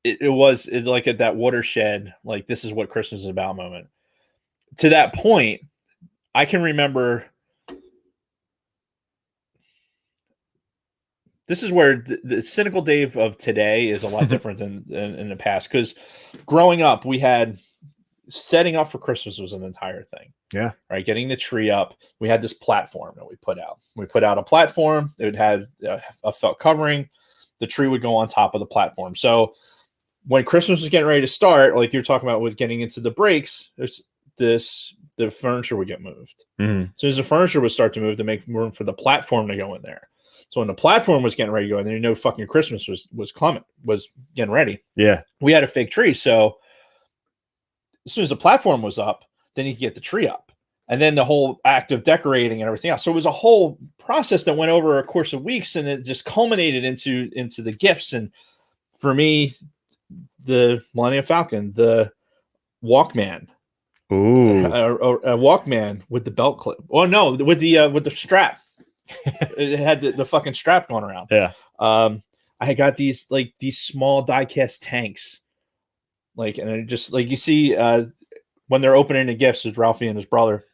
it was like at that watershed, like, this is what Christmas is about moment. To that point, I can remember, this is where the cynical Dave of today is a lot different than in the past. Because growing up, we had setting up for Christmas was an entire thing. Yeah. Right. Getting the tree up. We had this platform that we put out. We put out a platform. It would have a felt covering. The tree would go on top of the platform. So when Christmas was getting ready to start, like you're talking about with getting into the breaks, the furniture would get moved. So as the furniture would start to move to make room for the platform to go in there. So when the platform was getting ready to go in there, you know, fucking Christmas was getting ready. Yeah. We had a fake tree. So as soon as the platform was up, then you could get the tree up. And then the whole act of decorating and everything else. So it was a whole process that went over a course of weeks, and it just culminated into the gifts. And for me, the Millennium Falcon, the Walkman. Ooh. A Walkman with the belt clip. Oh no, with the strap. It had the fucking strap going around. Yeah. I got these small die-cast tanks. Like, and it just like you see when they're opening the gifts with Ralphie and his brother,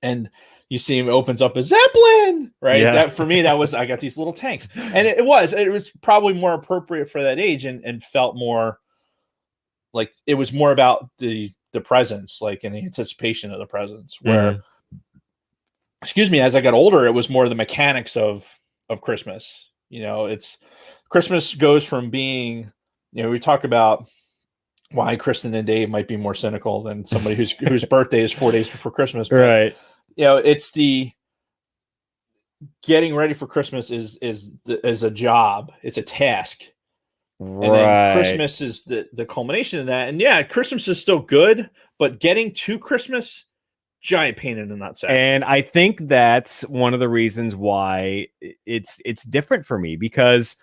and you see him opens up a Zeppelin, right? Yeah. That for me, I got these little tanks, and it was probably more appropriate for that age, and felt more like it was more about the presents, like in the anticipation of the presents. Where, excuse me, as I got older, it was more the mechanics of Christmas. You know, Christmas goes from being, you know, we talk about why Kristen and Dave might be more cynical than somebody whose birthday is 4 days before Christmas. But, Right. It's the getting ready for Christmas is a job. It's a task. Right. And then Christmas is the culmination of that. And yeah, Christmas is still good, but getting to Christmas, giant pain in the nutsack. And I think that's one of the reasons why it's different for me, because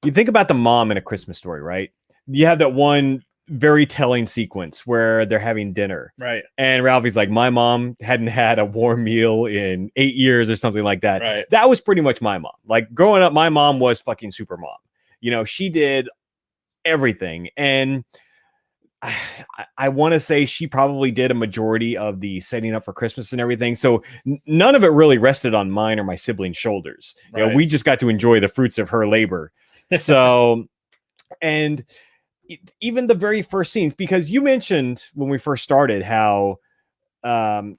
you think about the mom in A Christmas Story, right? You have that one very telling sequence where they're having dinner. Right. And Ralphie's like, my mom hadn't had a warm meal in 8 years or something like that. Right. That was pretty much my mom. Like growing up, my mom was fucking super mom. She did everything. And I want to say she probably did a majority of the setting up for Christmas and everything. So none of it really rested on mine or my siblings' shoulders. Right. We just got to enjoy the fruits of her labor. So, and even the very first scenes, because you mentioned when we first started how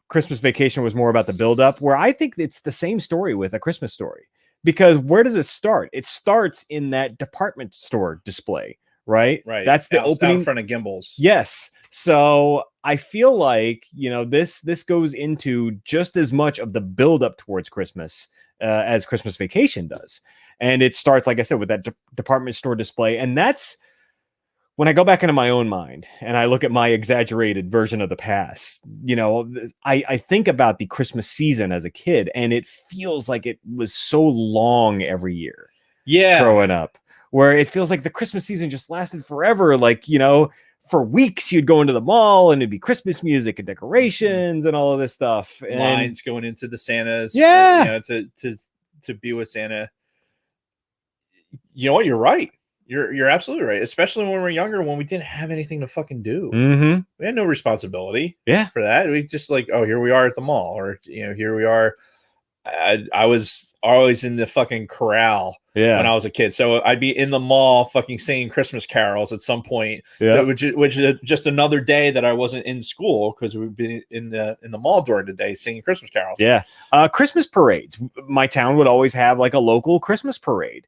Christmas Vacation was more about the buildup, where I think it's the same story with A Christmas Story. Because where does it start? It starts in that department store display, right? Right. That's the opening in front of Gimbals. Yes. So I feel like, this goes into just as much of the buildup towards Christmas as Christmas Vacation does. And it starts, like I said, with that department store display. And that's when I go back into my own mind and I look at my exaggerated version of the past, I think about the Christmas season as a kid, and it feels like it was so long every year. Yeah. Growing up, where it feels like the Christmas season just lasted forever. Like, for weeks you'd go into the mall and it'd be Christmas music and decorations and all of this stuff. And lines going into the Santas. Yeah. To be with Santa. You know what? You're right. You're absolutely right. Especially when we were younger, when we didn't have anything to fucking do. Mm-hmm. We had no responsibility. Yeah. For that. We just like, oh, here we are at the mall, or here we are. I was always in the fucking corral when I was a kid, so I'd be in the mall fucking singing Christmas carols at some point. Yeah. Which is just another day that I wasn't in school because we'd be in the mall during the day singing Christmas carols. Yeah. Christmas parades. My town would always have like a local Christmas parade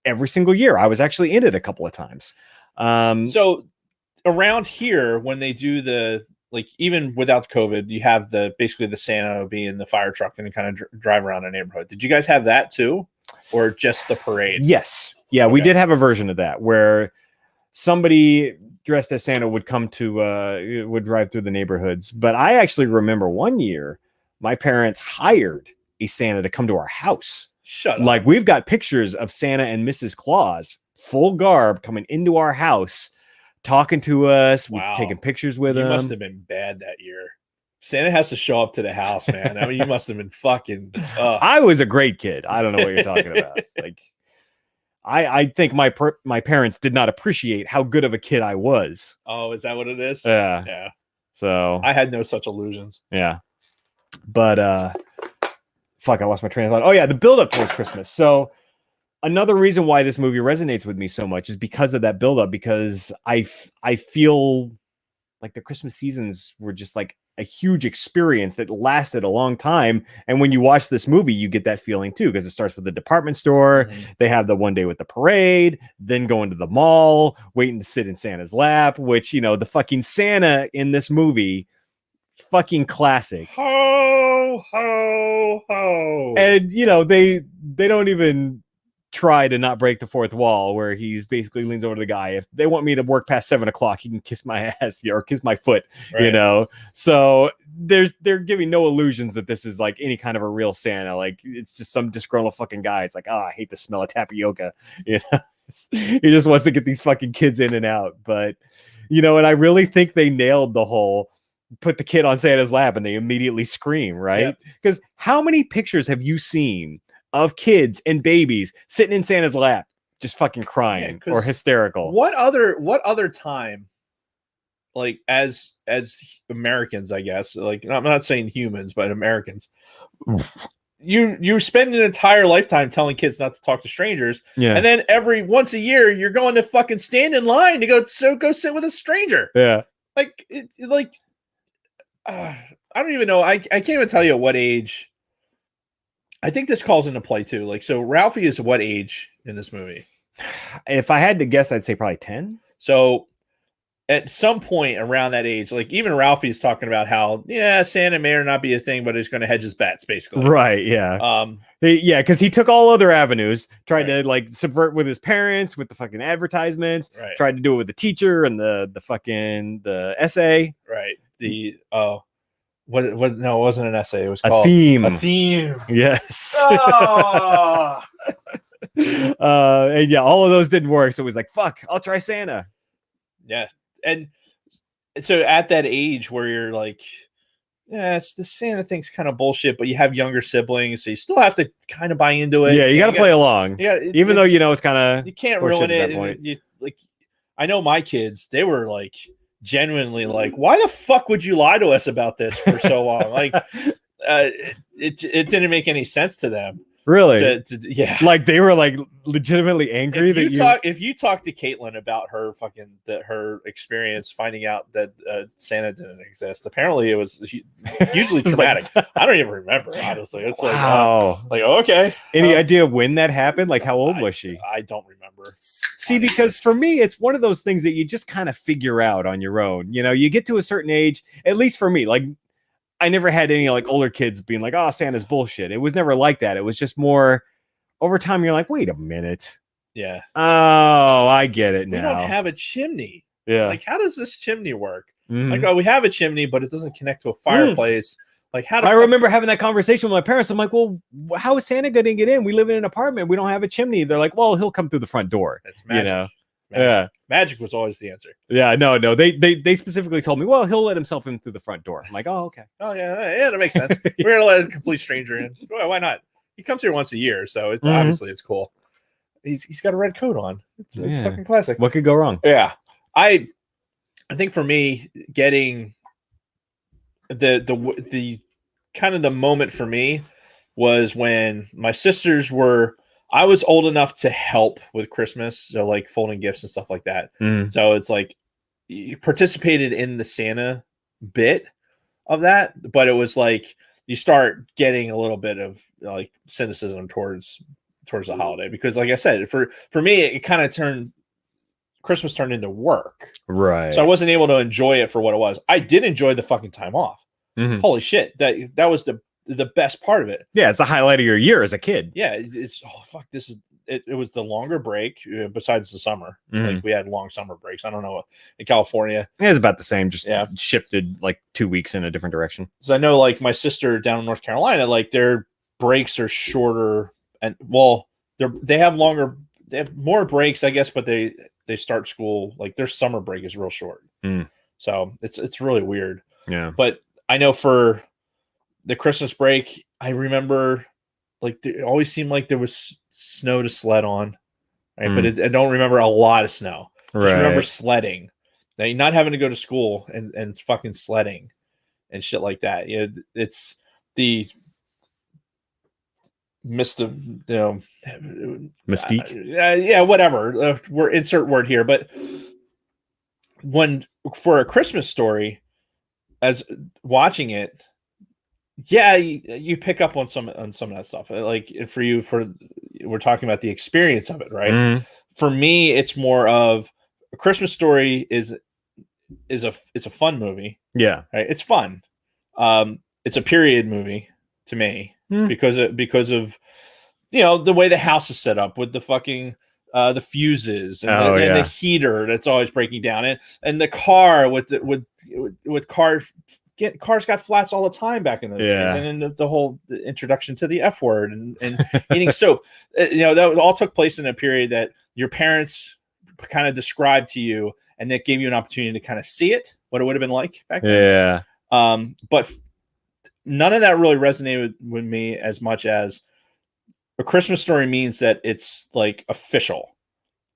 every single year. I was actually in it a couple of times. So around here, when they do even without COVID, you have basically the Santa be in the fire truck and kind of drive around the neighborhood. Did you guys have that too, or just the parade? Yes. Yeah, okay. We did have a version of that where somebody dressed as Santa would come would drive through the neighborhoods. But I actually remember one year my parents hired a Santa to come to our house. Shut up. Like, we've got pictures of Santa and Mrs. Claus, full garb, coming into our house, talking to us. Wow. We've taken pictures with them. You must have been bad that year. Santa has to show up to the house, man. I mean, you must have been fucking. I was a great kid. I don't know what you're talking about. Like, I think my parents did not appreciate how good of a kid I was. Oh, is that what it is? Yeah. Yeah. So I had no such illusions. Yeah. But fuck, I lost my train of thought. Oh yeah, the build-up towards Christmas. So another reason why this movie resonates with me so much is because of that build-up, because I feel like the Christmas seasons were just like a huge experience that lasted a long time. And when you watch this movie, you get that feeling too, because it starts with the department store. Mm-hmm. They have the one day with the parade, then going to the mall, waiting to sit in Santa's lap, which, the fucking Santa in this movie, fucking classic. Ho, ho, ho. And, they don't even try to not break the fourth wall, where he's basically leans over to the guy. If they want me to work past 7:00, you can kiss my ass or kiss my foot, right. So they're giving no illusions that this is like any kind of a real Santa. Like, it's just some disgruntled fucking guy. It's like, I hate the smell of tapioca. He just wants to get these fucking kids in and out. But, and I really think they nailed the whole put the kid on Santa's lap and they immediately scream, right? Because how many pictures have you seen of kids and babies sitting in Santa's lap just fucking crying or hysterical? What other time, like as Americans, I guess, like I'm not saying humans, but Americans, you spend an entire lifetime telling kids not to talk to strangers, and then once a year you're going to fucking stand in line to go sit with a stranger. Yeah, I don't even know. I can't even tell you at what age. I think this calls into play too. Like, so Ralphie is what age in this movie? If I had to guess, I'd say probably 10. So at some point around that age, like even Ralphie's talking about how, yeah, Santa may or not be a thing, but he's going to hedge his bets, basically. Right. Yeah. Yeah, because he took all other avenues, tried to like subvert with his parents, with the fucking advertisements, tried to do it with the teacher and the essay. Right. What? No, it wasn't an essay. It was a called theme. A theme. Yes. Oh! And yeah, all of those didn't work. So it was like, fuck, I'll try Santa. Yeah. And so at that age where you're like, yeah, it's the Santa thing's kind of bullshit, but you have younger siblings, so you still have to kind of buy into it. Yeah, you got to play along. Yeah, even though you know it's kind of you can't ruin it. You, like, I know my kids, they were like genuinely like, why the fuck would you lie to us about this for so long? Like, it didn't make any sense to them. Really? Yeah. Like they were like legitimately angry if you talk to Caitlin about her her experience finding out that Santa didn't exist, apparently it was hugely traumatic. I don't even remember, honestly. It's like okay. Any idea when that happened? Like how old was she? I don't remember. See, because for me, it's one of those things that you just kind of figure out on your own. You know, you get to a certain age, at least for me, like I never had any like older kids being like, oh, Santa's bullshit. It was never like that. It was just more over time. You're like, wait a minute. Yeah. Oh, I get it now. We don't have a chimney. Yeah. Like, how does this chimney work? Like, oh, we have a chimney, but it doesn't connect to a fireplace. Like, how do I remember having that conversation with my parents. I'm like, well, how is Santa going to get in? We live in an apartment. We don't have a chimney. They're like, well, he'll come through the front door. That's magic. You know? Magic. Yeah. Magic was always the answer. Yeah, no. They specifically told me, well, he'll let himself in through the front door. I'm like, oh, okay. Oh, yeah, that makes sense. We're gonna let a complete stranger in. Why not? He comes here once a year, so it's obviously it's cool. He's got a red coat on. It's fucking classic. What could go wrong? Yeah. I think for me, getting the kind of the moment for me was when my sisters were. I was old enough to help with Christmas, so like folding gifts and stuff like that. So it's like you participated in the Santa bit of that, but it was like you start getting a little bit of like cynicism towards the holiday because, like I said, for me, it kind of Christmas turned into work, right? So I wasn't able to enjoy it for what it was. I did enjoy the fucking time off. Holy shit, that was the best part of it. Yeah, it's the highlight of your year as a kid. Yeah, it's it was the longer break besides the summer. Like we had long summer breaks. I don't know in California. Yeah, it's about the same, just shifted like 2 weeks in a different direction. So I know like my sister down in North Carolina, like their breaks are shorter and well, they have more breaks, I guess, but they start school like their summer break is real short. So it's really weird. Yeah. But I know for the Christmas break, I remember like it always seemed like there was snow to sled on, right? But I don't remember a lot of snow. Just remember sledding, not having to go to school and fucking sledding and shit like that. You know, it's the mist of mystique. Yeah, whatever. We're insert word here, but for A Christmas Story, as watching it. Yeah, you pick up on some of that stuff. Like we're talking about the experience of it, right? For me, it's more of A Christmas Story is a fun movie. Yeah, right. It's fun. It's a period movie to me because of the way the house is set up with the fucking the fuses and the heater that's always breaking down and the car with cars got flats all the time back in those days, and then the whole introduction to the F word and eating soap. That all took place in a period that your parents kind of described to you, and that gave you an opportunity to kind of see it, what it would have been like back then. Yeah. But none of that really resonated with me as much as A Christmas Story means that it's like official.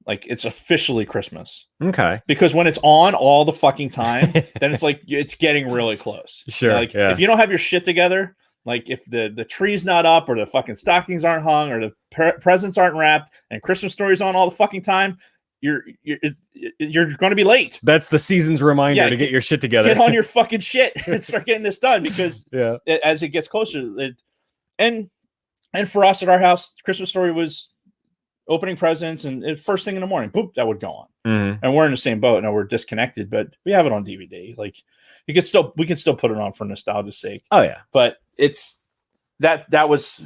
Like it's officially Christmas. Okay. Because when it's on all the fucking time, then it's like it's getting really close. Sure. Like if you don't have your shit together, like if the tree's not up or the fucking stockings aren't hung or the presents aren't wrapped and Christmas Story's on all the fucking time, you're going to be late. That's the season's reminder to get your shit together. Get on your fucking shit and start getting this done because as it gets closer, and for us at our house, Christmas Story was opening presents, and first thing in the morning, boop, that would go on. Mm-hmm. And we're in the same boat. Now we're disconnected, but we have it on DVD. Like we can still put it on for nostalgia's sake. Oh yeah, but it's that was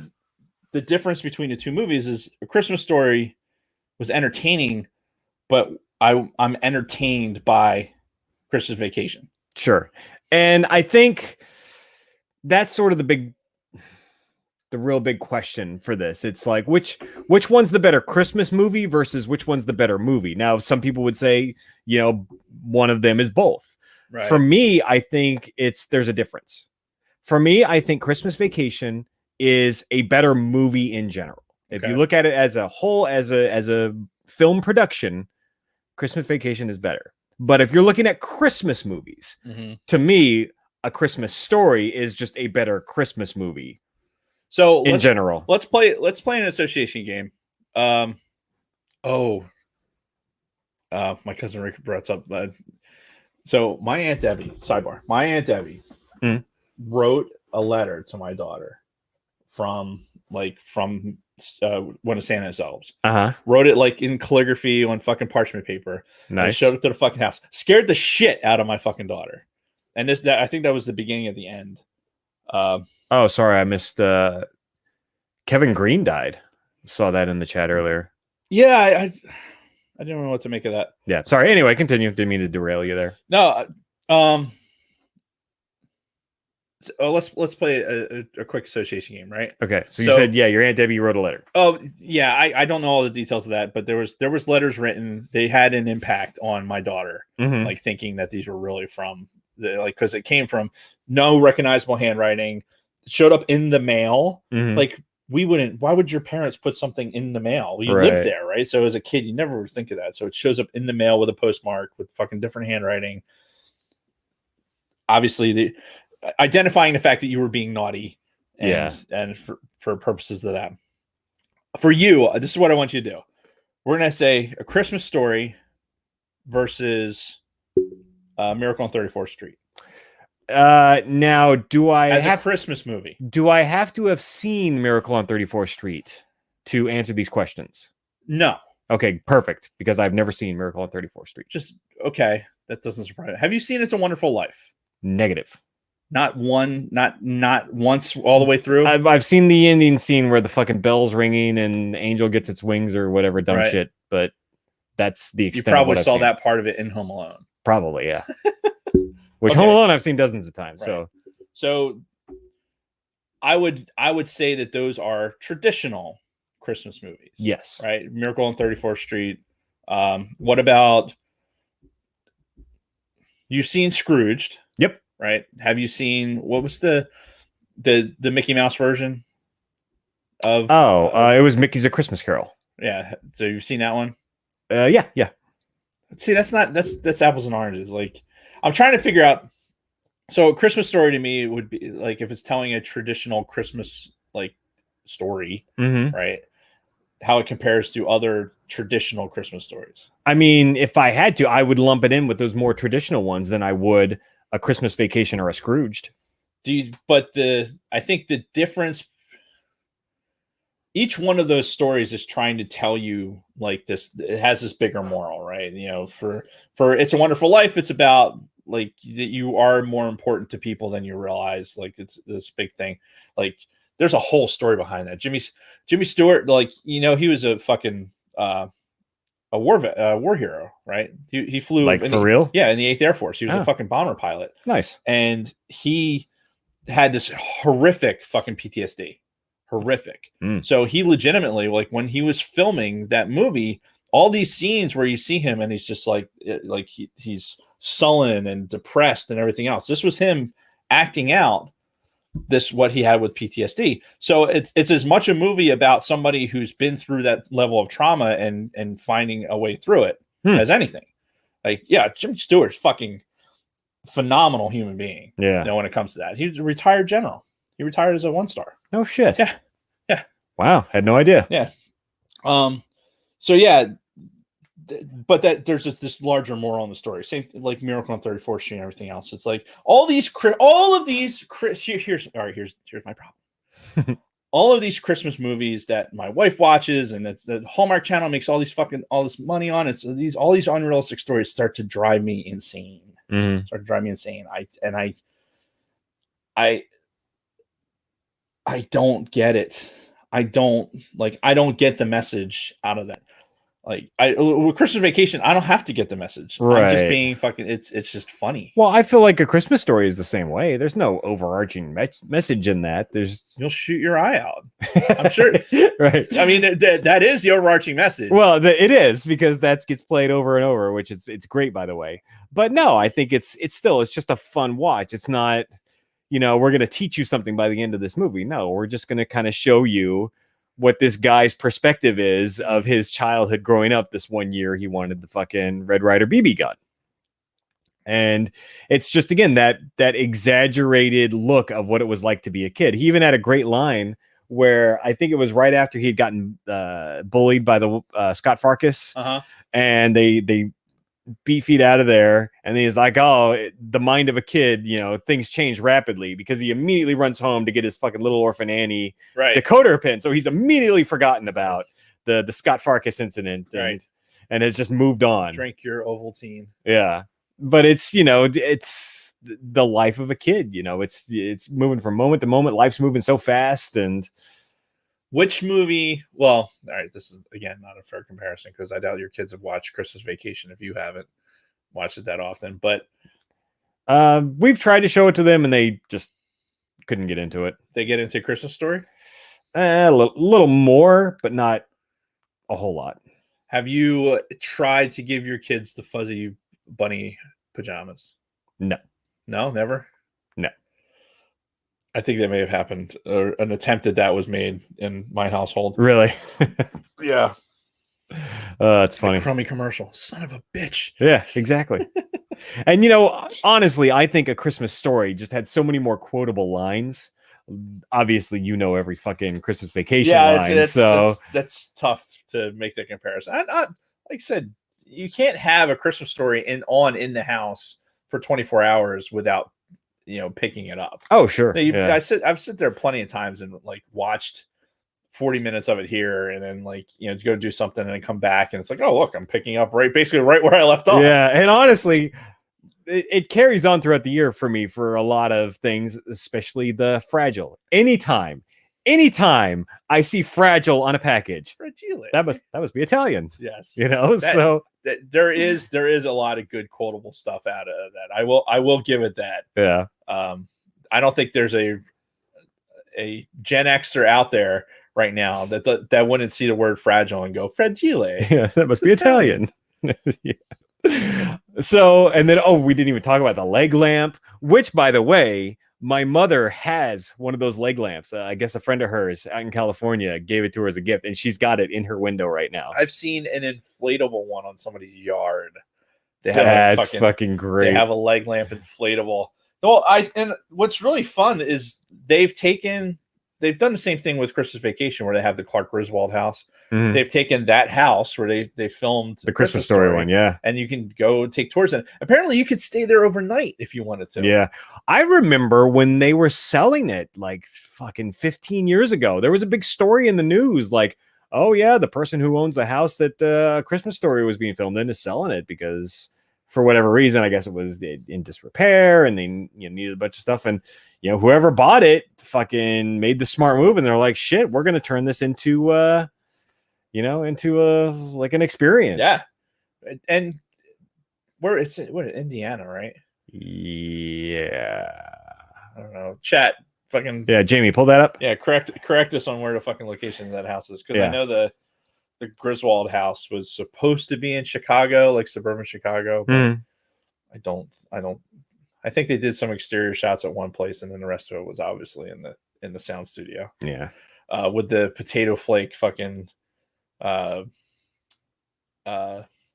the difference between the two movies. Is A Christmas Story was entertaining, but I'm entertained by Christmas Vacation. Sure. And I think that's sort of the real big question for this. It's like, which one's the better Christmas movie versus which one's the better movie? Now, some people would say, one of them is both. Right. For me, I think there's a difference. For me, I think Christmas Vacation is a better movie in general. If you look at it as a whole, as a film production, Christmas Vacation is better. But if you're looking at Christmas movies, to me, A Christmas Story is just a better Christmas movie. So in general, let's play an association game. My cousin Rick brought up. So my Aunt Debbie, sidebar. My Aunt Debbie wrote a letter to my daughter from one of Santa's elves. Wrote it like in calligraphy on fucking parchment paper. Nice. Showed it to the fucking house. Scared the shit out of my fucking daughter. And I think that was the beginning of the end. Oh, sorry, I missed. Kevin Green died. Saw that in the chat earlier. Yeah, I didn't know what to make of that. Yeah, sorry. Anyway, continue. Didn't mean to derail you there. No. Let's play a quick association game, right? Okay. So you said, your Aunt Debbie wrote a letter. Oh, yeah. I don't know all the details of that, but there was letters written. They had an impact on my daughter, like thinking that these were really from because it came from no recognizable handwriting. It showed up in the mail. Like why would your parents put something in the mail? You lived there, right? So as a kid, you never would think of that. So it shows up in the mail with a postmark with fucking different handwriting. Obviously, identifying the fact that you were being naughty and for purposes of that. For you, this is what I want you to do. We're going to say A Christmas Story versus Miracle on 34th Street. Now, do I a Christmas movie? Do I have to have seen Miracle on 34th Street to answer these questions? No. Okay, perfect. Because I've never seen Miracle on 34th Street. Just okay. That doesn't surprise me. Have you seen It's a Wonderful Life? Negative. Not once all the way through. I've seen the ending scene where the fucking bell's ringing and the angel gets its wings or whatever dumb shit, but that's the extent. You probably saw that part of it in Home Alone. Probably, yeah. Which Home Alone I've seen dozens of times. Right. So I would say that those are traditional Christmas movies. Yes. Right. Miracle on 34th Street. What about you've seen Scrooged? Yep. Right. Have you seen what was the Mickey Mouse version of? It was Mickey's A Christmas Carol. Yeah. So you've seen that one? Yeah. See, that's apples and oranges. Like I'm trying to figure out. So A Christmas Story to me would be like if it's telling a traditional Christmas like story, right? How it compares to other traditional Christmas stories. I mean, if I had to, I would lump it in with those more traditional ones than I would A Christmas Vacation or a Scrooged. I think the difference, each one of those stories is trying to tell you like this, it has this bigger moral, right? For It's a Wonderful Life, it's about like that you are more important to people than you realize. Like it's this big thing. Like there's a whole story behind that. Jimmy Stewart, like, he was a fucking, a war hero, right? He flew like for real? Yeah, in the 8th Air Force. He was a fucking bomber pilot. Nice. And he had this horrific fucking PTSD. Horrific. So he legitimately, like when he was filming that movie, all these scenes where you see him and he's just like he's sullen and depressed and everything else. This was him acting out what he had with PTSD. So it's as much a movie about somebody who's been through that level of trauma and finding a way through it as anything. Like, yeah, Jimmy Stewart's fucking phenomenal human being. Yeah. When it comes to that, he's a retired general. He retired as a 1-star. No shit. Yeah. Wow. Had no idea. Yeah. So yeah, but that there's this larger moral in the story. Same like Miracle on 34th Street and everything else. It's like all of these. Here's my problem. all of these Christmas movies that my wife watches, and that's the Hallmark Channel makes all this money on. It's all these unrealistic stories start to drive me insane. Start to drive me insane. I don't get it. I don't get the message out of that. Like with Christmas Vacation, I don't have to get the message. Right. I'm just being fucking. It's just funny. Well, I feel like A Christmas Story is the same way. There's no overarching message in that. You'll shoot your eye out. I'm sure. Right. I mean, that is the overarching message. Well, it is, because that gets played over and over, which it's great, by the way. But no, I think it's just a fun watch. It's not, we're going to teach you something by the end of this movie. No, we're just going to kind of show you what this guy's perspective is of his childhood growing up. This one year he wanted the fucking Red Ryder BB gun. And it's just, again, that exaggerated look of what it was like to be a kid. He even had a great line where I think it was right after he had gotten bullied by the Scott Farkas. And they beat feet out of there. And he's like, oh, the mind of a kid, things change rapidly, because he immediately runs home to get his fucking little orphan Annie decoder pin. So he's immediately forgotten about the Scott Farkas incident and has just moved on. Drink your Ovaltine. Yeah. But it's, it's the life of a kid, it's moving from moment to moment. Life's moving so fast. And which movie? Well, all right, this is, again, not a fair comparison, because I doubt your kids have watched Christmas Vacation if you haven't watched it that often. But we've tried to show it to them, and they just couldn't get into it. They get into Christmas Story? A little more, but not a whole lot. Have you tried to give your kids the fuzzy bunny pajamas? No. No, never? No. I think that may have happened, or an attempt at that was made in my household. Really? Yeah. That's funny. A crummy commercial. Son of a bitch. Yeah, exactly. And, honestly, I think A Christmas Story just had so many more quotable lines. Obviously, every fucking Christmas Vacation line. That's tough to make that comparison. Like I said, you can't have A Christmas Story in the house for 24 hours without picking it up. Oh, sure. I've sit there plenty of times and watched 40 minutes of it here, and then go do something and then come back, and it's like, oh, look, I'm picking up basically right where I left off. Yeah. And honestly, it carries on throughout the year for me for a lot of things, especially the Fragile. Anytime I see Fragile on a package, Fragile. that must be Italian. Yes. There is a lot of good quotable stuff out of that. I will give it that. Yeah. I don't think there's a Gen Xer out there right now that wouldn't see the word fragile and go fragile. Yeah, that must be Italian. Yeah. So, and then we didn't even talk about the leg lamp, which, by the way, my mother has one of those leg lamps. I guess a friend of hers out in California gave it to her as a gift, and she's got it in her window right now. I've seen an inflatable one on somebody's yard. That's fucking great. They have a leg lamp inflatable. Well, and what's really fun is they've done the same thing with Christmas Vacation, where they have the Clark Griswold house. Mm-hmm. They've taken that house where they filmed the Christmas Story one, yeah. And you can go take tours. And apparently you could stay there overnight if you wanted to. Yeah. I remember when they were selling it fucking 15 years ago, there was a big story in the news oh yeah, the person who owns the house that Christmas Story was being filmed in is selling it because for whatever reason, I guess it was in disrepair and they needed a bunch of stuff. And whoever bought it fucking made the smart move, and they're like, shit, we're gonna turn this into an experience. Yeah. And it's Indiana, right? Yeah. I don't know. Chat fucking Jamie, pull that up. Yeah, correct us on where the fucking location of that house is, because I know the Griswold house was supposed to be in Chicago, suburban Chicago, but I think they did some exterior shots at one place, and then the rest of it was obviously in the sound studio. Yeah. With the potato flake fucking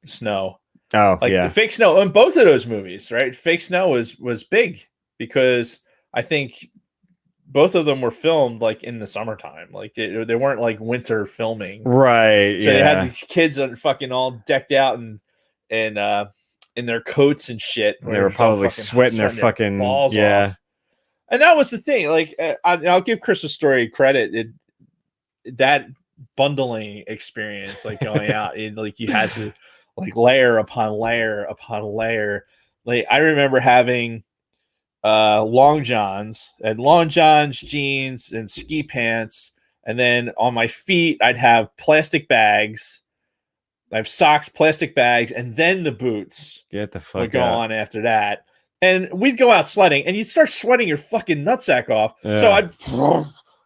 snow. Oh, yeah. The fake snow in both of those movies, right? Fake snow was big because I think both of them were filmed in the summertime. They weren't winter filming. Right. So they had these kids that are fucking all decked out and in their coats and shit. And they were probably sweating their fucking balls off. And that was the thing. I'll give Christmas Story credit. that bundling experience, like going out, like you had to like layer upon layer upon layer. Like I remember having long johns, jeans, and ski pants, and then on my feet I'd have plastic bags. I have socks, plastic bags, and then the boots. Get the fuck would go out. on after that. And we'd go out sledding, and you'd start sweating your fucking nutsack off. Yeah. So I'd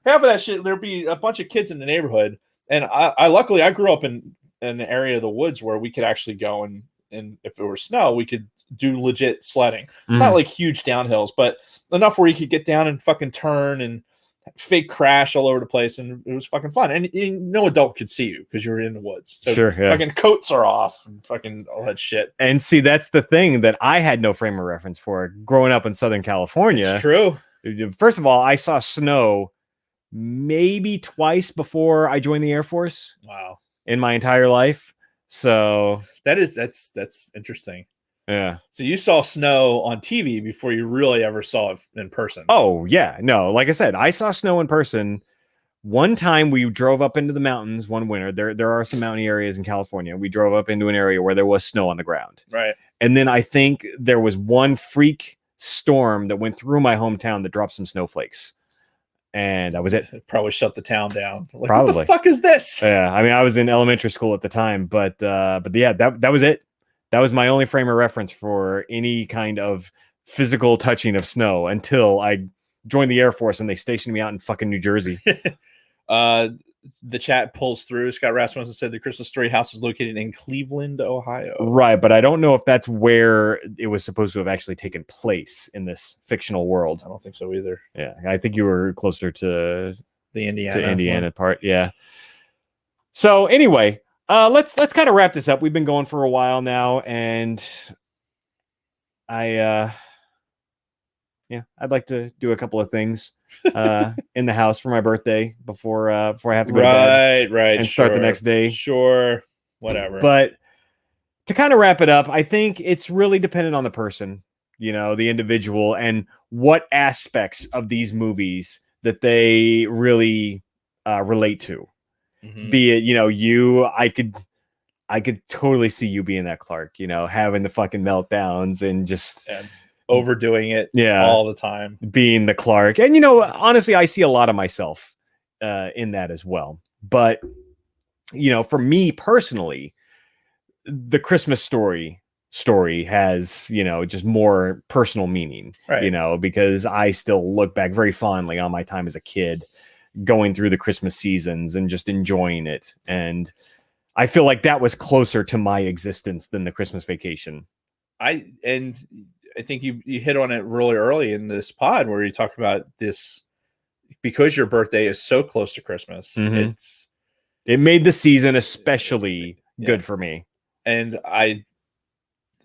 half of that shit. There'd be a bunch of kids in the neighborhood, and I luckily I grew up in an area of the woods where we could actually go and if it were snow, we could do legit sledding. Not like huge downhills, but enough where you could get down and fucking turn and fake crash all over the place, and it was fucking fun. And no adult could see you because you were in the woods. So sure, yeah. Fucking coats are off and fucking all that shit. And see, that's the thing that I had no frame of reference for growing up in Southern California. It's true. First of all, I saw snow maybe twice before I joined the Air Force. Wow. In my entire life. So that's interesting. Yeah. So you saw snow on TV before you really ever saw it in person. Oh, yeah. No, like I said, I saw snow in person. One time we drove up into the mountains one winter. There are some mountain areas in California. We drove up into an area where there was snow on the ground. Right. And then I think there was one freak storm that went through my hometown that dropped some snowflakes. And that was it. Probably shut the town down. Like, probably. What the fuck is this? Yeah, I mean, I was in elementary school at the time, but yeah, that was it. That was my only frame of reference for any kind of physical touching of snow until I joined the Air Force and they stationed me out in fucking New Jersey. The chat pulls through. Scott Rasmussen said the Crystal Story House is located in Cleveland, Ohio. Right, but I don't know if that's where it was supposed to have actually taken place in this fictional world. I don't think so either. Yeah, I think you were closer to the Indiana part. Yeah. So anyway, let's kind of wrap this up. We've been going for a while now, and I'd like to do a couple of things in the house for my birthday before I have to go to bed and start the next day. Sure, whatever. But to kind of wrap it up, I think it's really dependent on the person, the individual, and what aspects of these movies that they really relate to. Mm-hmm. Be it, I could totally see you being that Clark, having the fucking meltdowns and just overdoing it all the time, being the Clark. And honestly, I see a lot of myself in that as well. But for me personally, the Christmas story has just more personal meaning, right? Because I still look back very fondly on my time as a kid going through the Christmas seasons and just enjoying it. And I feel like that was closer to my existence than the Christmas Vacation. I think you hit on it really early in this pod where you talk about this, because your birthday is so close to Christmas. Mm-hmm. It made the season especially good for me. And I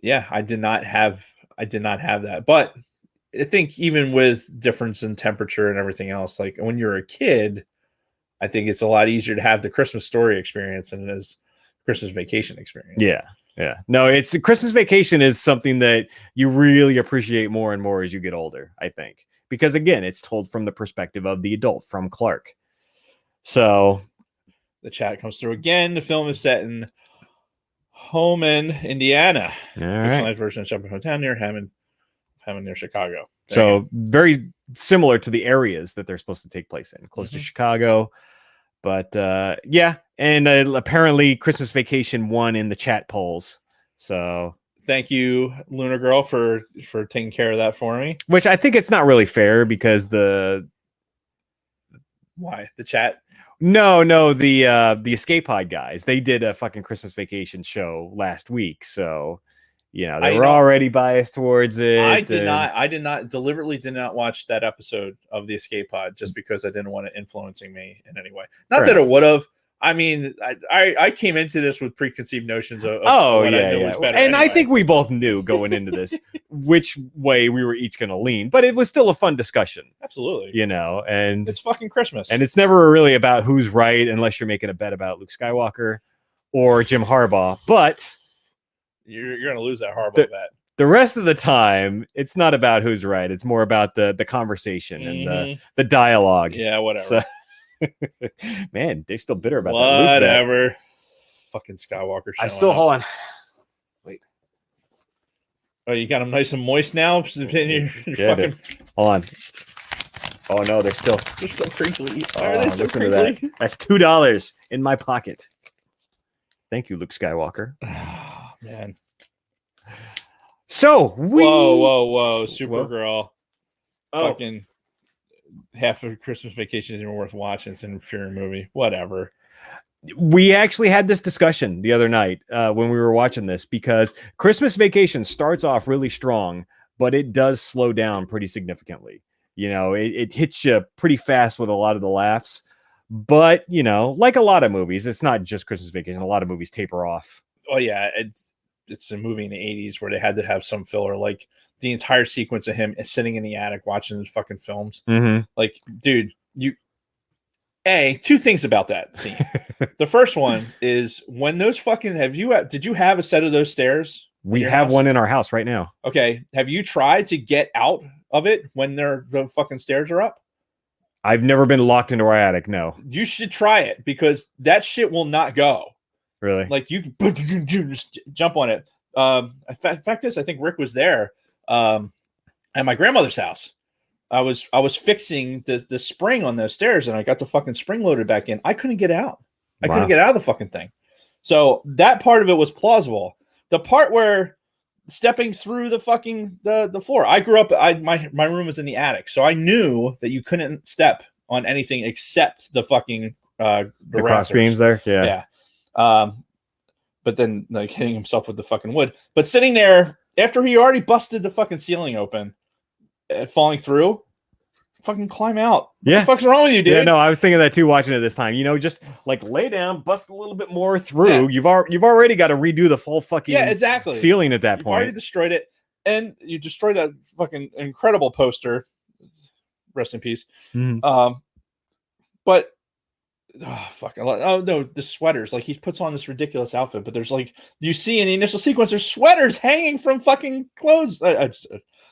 did not have that. But I think even with difference in temperature and everything else, like when you're a kid, I think it's a lot easier to have the Christmas Story experience than it is Christmas Vacation experience. Yeah. Yeah. No, it's Christmas Vacation is something that you really appreciate more and more as you get older, I think. Because again, it's told from the perspective of the adult, from Clark. So the chat comes through again. The film is set in Holman, Indiana. Fictionalized version of Jumping Hometown near Hammond near Chicago. So very similar to the areas that they're supposed to take place in, close to Chicago. But and apparently Christmas Vacation won in the chat polls. So thank you, Lunar Girl, for taking care of that for me. Which I think it's not really fair because why the chat? No, the Escape Pod guys, they did a fucking Christmas Vacation show last week, so they were already biased towards it. I did not deliberately watch that episode of the Escape Pod just because I didn't want it influencing me in any way. Not that it would have. I mean, I came into this with preconceived notions of what I knew was better. And anyway. I think we both knew going into this which way we were each going to lean, but it was still a fun discussion. Absolutely. And it's fucking Christmas. And it's never really about who's right unless you're making a bet about Luke Skywalker or Jim Harbaugh. But you're going to lose that Harbaugh bet. The rest of the time, it's not about who's right. It's more about the conversation and the dialogue. Yeah, whatever. Man, they're still bitter about that. Luke bet. Whatever. Fucking Skywalker. I still hold on. Wait. Oh, you got them nice and moist now. You're Yeah, fucking. Hold on. Oh no, they're still crinkly. Oh, listen to that. That's $2 in my pocket. Thank you, Luke Skywalker. Oh, man. So we. Whoa! Supergirl. Oh. Fucking half of Christmas Vacation isn't even worth watching. It's an inferior movie. Whatever. We actually had this discussion the other night when we were watching this, because Christmas Vacation starts off really strong, but it does slow down pretty significantly. You know, it hits you pretty fast with a lot of the laughs. But, you know, like a lot of movies, it's not just Christmas Vacation. A lot of movies taper off. Oh, yeah. It's a movie in the 80s where they had to have some filler. Like the entire sequence of him sitting in the attic watching his fucking films. Mm-hmm. Like, dude, two things about that scene. The first one is when those fucking did you have a set of those stairs? We have one in our house right now. Okay. Have you tried to get out of it when the fucking stairs are up? I've never been locked into our attic. No. You should try it because that shit will not go. Really? Like you can just jump on it. In fact is, I think Rick was there at my grandmother's house. I was fixing the spring on those stairs and I got the fucking spring loaded back in. I couldn't get out. I couldn't get out of the fucking thing. So that part of it was plausible. The part where stepping through the fucking the floor. I grew up. My room was in the attic, so I knew that you couldn't step on anything except the fucking the cross beams there. Yeah. But then like hitting himself with the fucking wood. But sitting there after he already busted the fucking ceiling open, falling through. Fucking climb out. What the fuck's wrong with you, dude? Yeah, no, I was thinking that too watching it this time. You know, just like lay down, bust a little bit more through. Yeah. You've already got to redo the whole fucking ceiling at that point. You've already destroyed it. And you destroyed that fucking incredible poster. Rest in peace. Mm-hmm. But oh no, the sweaters. Like he puts on this ridiculous outfit, but there's like you see in the initial sequence, there's sweaters hanging from fucking clothes.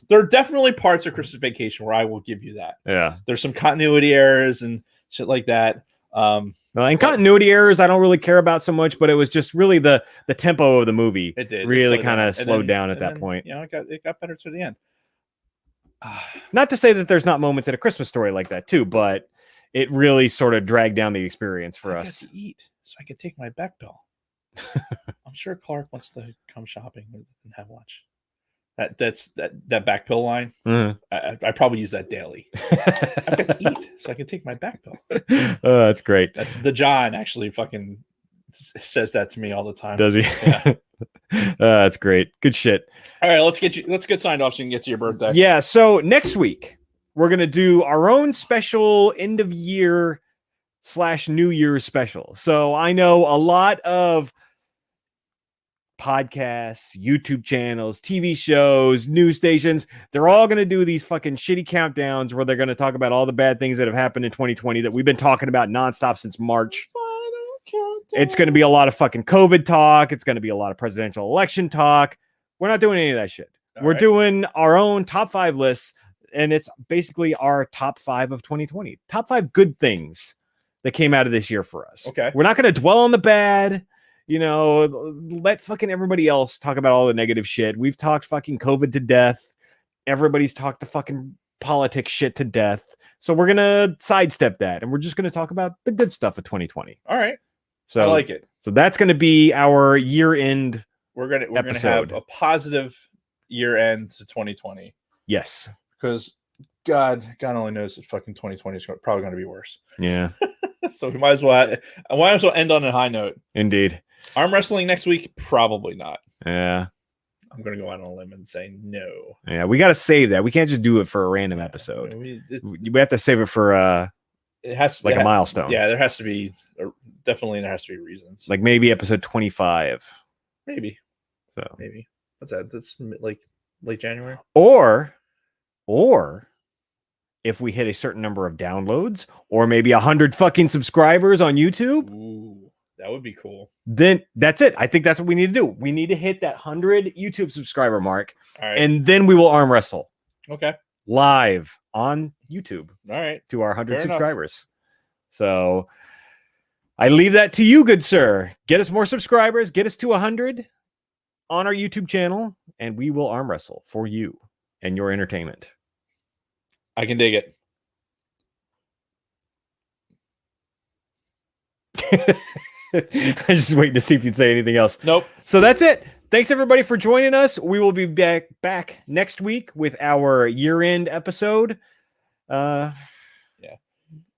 There are definitely parts of Christmas Vacation where I will give you that. Yeah, there's some continuity errors and shit like that. And continuity errors I don't really care about so much, but it was just really the tempo of the movie. It did really kind of slowed down at that point. You know, it got better to the end. Not to say that there's not moments in A Christmas Story like that too, but it really sort of dragged down the experience for us. I got to eat so I could take my back bill. I'm sure Clark wants to come shopping and have lunch. That's that back pill line. Mm-hmm. I probably use that daily. I've got to eat so I can take my back pill. Oh, that's great. That's the John actually fucking says that to me all the time. Does he? Yeah. That's great. Good shit. All right, let's get signed off so you can get to your birthday. Yeah. So next week we're gonna do our own special end of year / New Year's special. So I know a lot of podcasts, YouTube channels, TV shows, news stations, they're all going to do these fucking shitty countdowns where they're going to talk about all the bad things that have happened in 2020 that we've been talking about nonstop since March. It's going to be a lot of fucking COVID talk. It's going to be a lot of presidential election talk. We're not doing any of that shit. We're doing our own top 5 lists, and it's basically our top 5 of 2020. Top 5 good things that came out of this year for us. Okay. We're not going to dwell on the bad. You know, let fucking everybody else talk about all the negative shit. We've talked fucking COVID to death. Everybody's talked the fucking politics shit to death. So we're going to sidestep that. And we're just going to talk about the good stuff of 2020. All right. So I like it. So that's going to be our year-end We're going to have a positive year-end to 2020. Yes. Because God only knows that fucking 2020 is probably going to be worse. Yeah. So we might as well end on a high note. Indeed. Arm wrestling next week? Probably not. Yeah. I'm going to go out on a limb and say no. Yeah, we got to save that. We can't just do it for a random episode. We have to save it for a milestone. Yeah, there has to be reasons. Like maybe episode 25. Maybe. So maybe. What's that? That's like late January. Or if we hit a certain number of downloads, or maybe 100 fucking subscribers on YouTube. Ooh, that would be cool. Then that's it. I think that's what we need to do. We need to hit that 100 YouTube subscriber mark, and then we will arm wrestle. Okay. Live on YouTube. All right. To our 100 subscribers. So I leave that to you, good sir. Get us more subscribers, get us to 100 on our YouTube channel, and we will arm wrestle for you and your entertainment. I can dig it. I was just waiting to see if you'd say anything else. Nope. So that's it. Thanks everybody for joining us. We will be back next week with our year-end episode.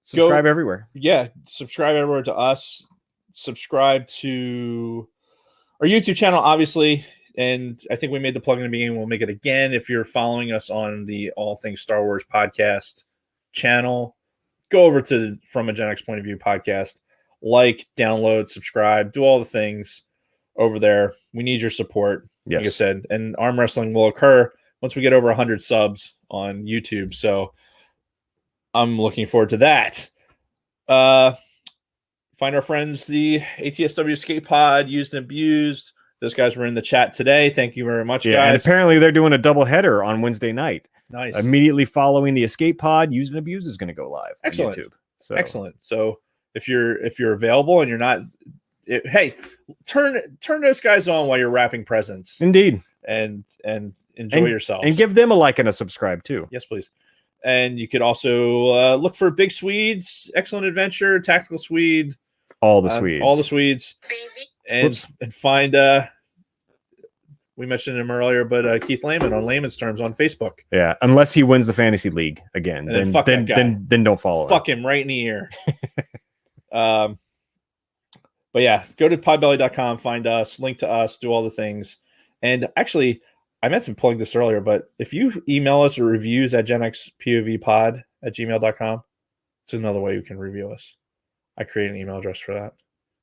Subscribe everywhere. Yeah, subscribe everywhere to us. Subscribe to our YouTube channel, obviously. And I think we made the plug in the beginning. We'll make it again. If you're following us on the All Things Star Wars podcast channel, go over to From a Gen X Point of View podcast. Like, download, subscribe, do all the things over there. We need your support, like I said. And arm wrestling will occur once we get over 100 subs on YouTube. So I'm looking forward to that. Find our friends, the ATSW Skate Pod, Used and Abused. Those guys were in the chat today. Thank you very much, guys. And apparently they're doing a double header on Wednesday night. Nice. Immediately following the Escape Pod, Used and Abused is going to go live. Excellent. On YouTube. Excellent. So if you're available and you're not, hey, turn those guys on while you're wrapping presents. Indeed. And enjoy yourselves. And give them a like and a subscribe too. Yes, please. And you could also look for Big Swedes, Excellent Adventure, Tactical Swede. All the Swedes. All the Swedes. And find, we mentioned him earlier, but Keith Lehman on Layman's Terms on Facebook. Yeah, unless he wins the fantasy league again. Then don't follow him. Fuck him right in the ear. But yeah, go to podbelly.com, find us, link to us, do all the things. And actually, I meant to plug this earlier, but if you email us or reviews at GenXPOVpod@gmail.com, it's another way you can review us. I created an email address for that.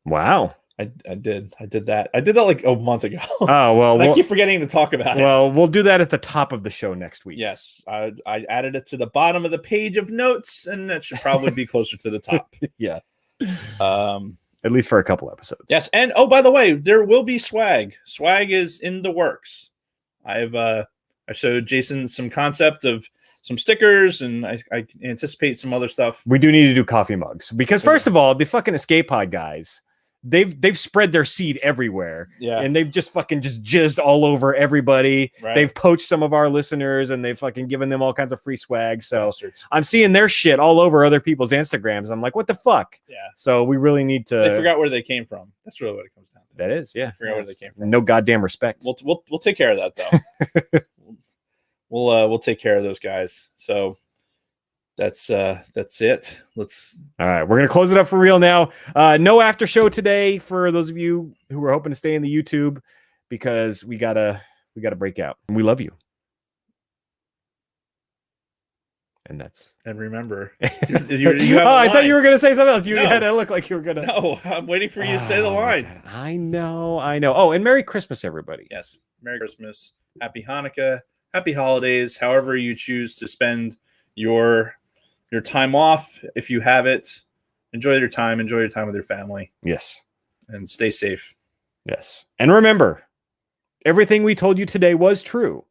Wow. I did that. I did that like a month ago. Oh, well. I keep forgetting to talk about it. Well, we'll do that at the top of the show next week. Yes. I added it to the bottom of the page of notes, and that should probably be closer to the top. Yeah. At least for a couple episodes. Yes. And oh, by the way, there will be swag. Swag is in the works. I showed Jason some concept of some stickers, and I anticipate some other stuff. We do need to do coffee mugs because first of all, the fucking Escape Pod guys, they've spread their seed everywhere. Yeah. And they've just fucking jizzed all over everybody. Right. They've poached some of our listeners and they've fucking given them all kinds of free swag. So Bastards. I'm seeing their shit all over other people's Instagrams. I'm like, what the fuck? Yeah. So we really need to. They forgot where they came from. That's really what it comes down to. That is, yeah. They forgot where they came from. No goddamn respect. We'll take care of that though. We'll take care of those guys. So that's it. Let's. All right, we're gonna close it up for real now. No after show today for those of you who are hoping to stay in the YouTube because we gotta break out. We love you. And remember, I thought you were gonna say something else. You had to look like you were gonna. No, I'm waiting for you to say the line. I know. Oh, and Merry Christmas, everybody. Yes, Merry Christmas, Happy Hanukkah, Happy Holidays. However you choose to spend your time off, if you have it, enjoy your time. Enjoy your time with your family. Yes, and stay safe. Yes, and remember, everything we told you today was true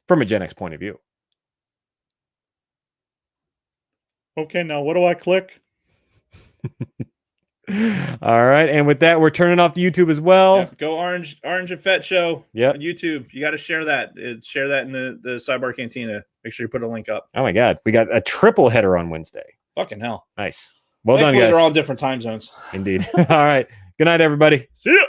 from a Gen X point of view. Okay, now what do I click? All right, and with that, we're turning off the YouTube as well. Yep, go Orange and Fett Show. Yeah, on YouTube. You got to share that. Share that in the Sidebar Cantina. Make sure you put a link up. Oh my God, we got a triple header on Wednesday. Fucking hell! Nice. Well done, guys. They're all in different time zones. Indeed. All right. Good night, everybody. See ya.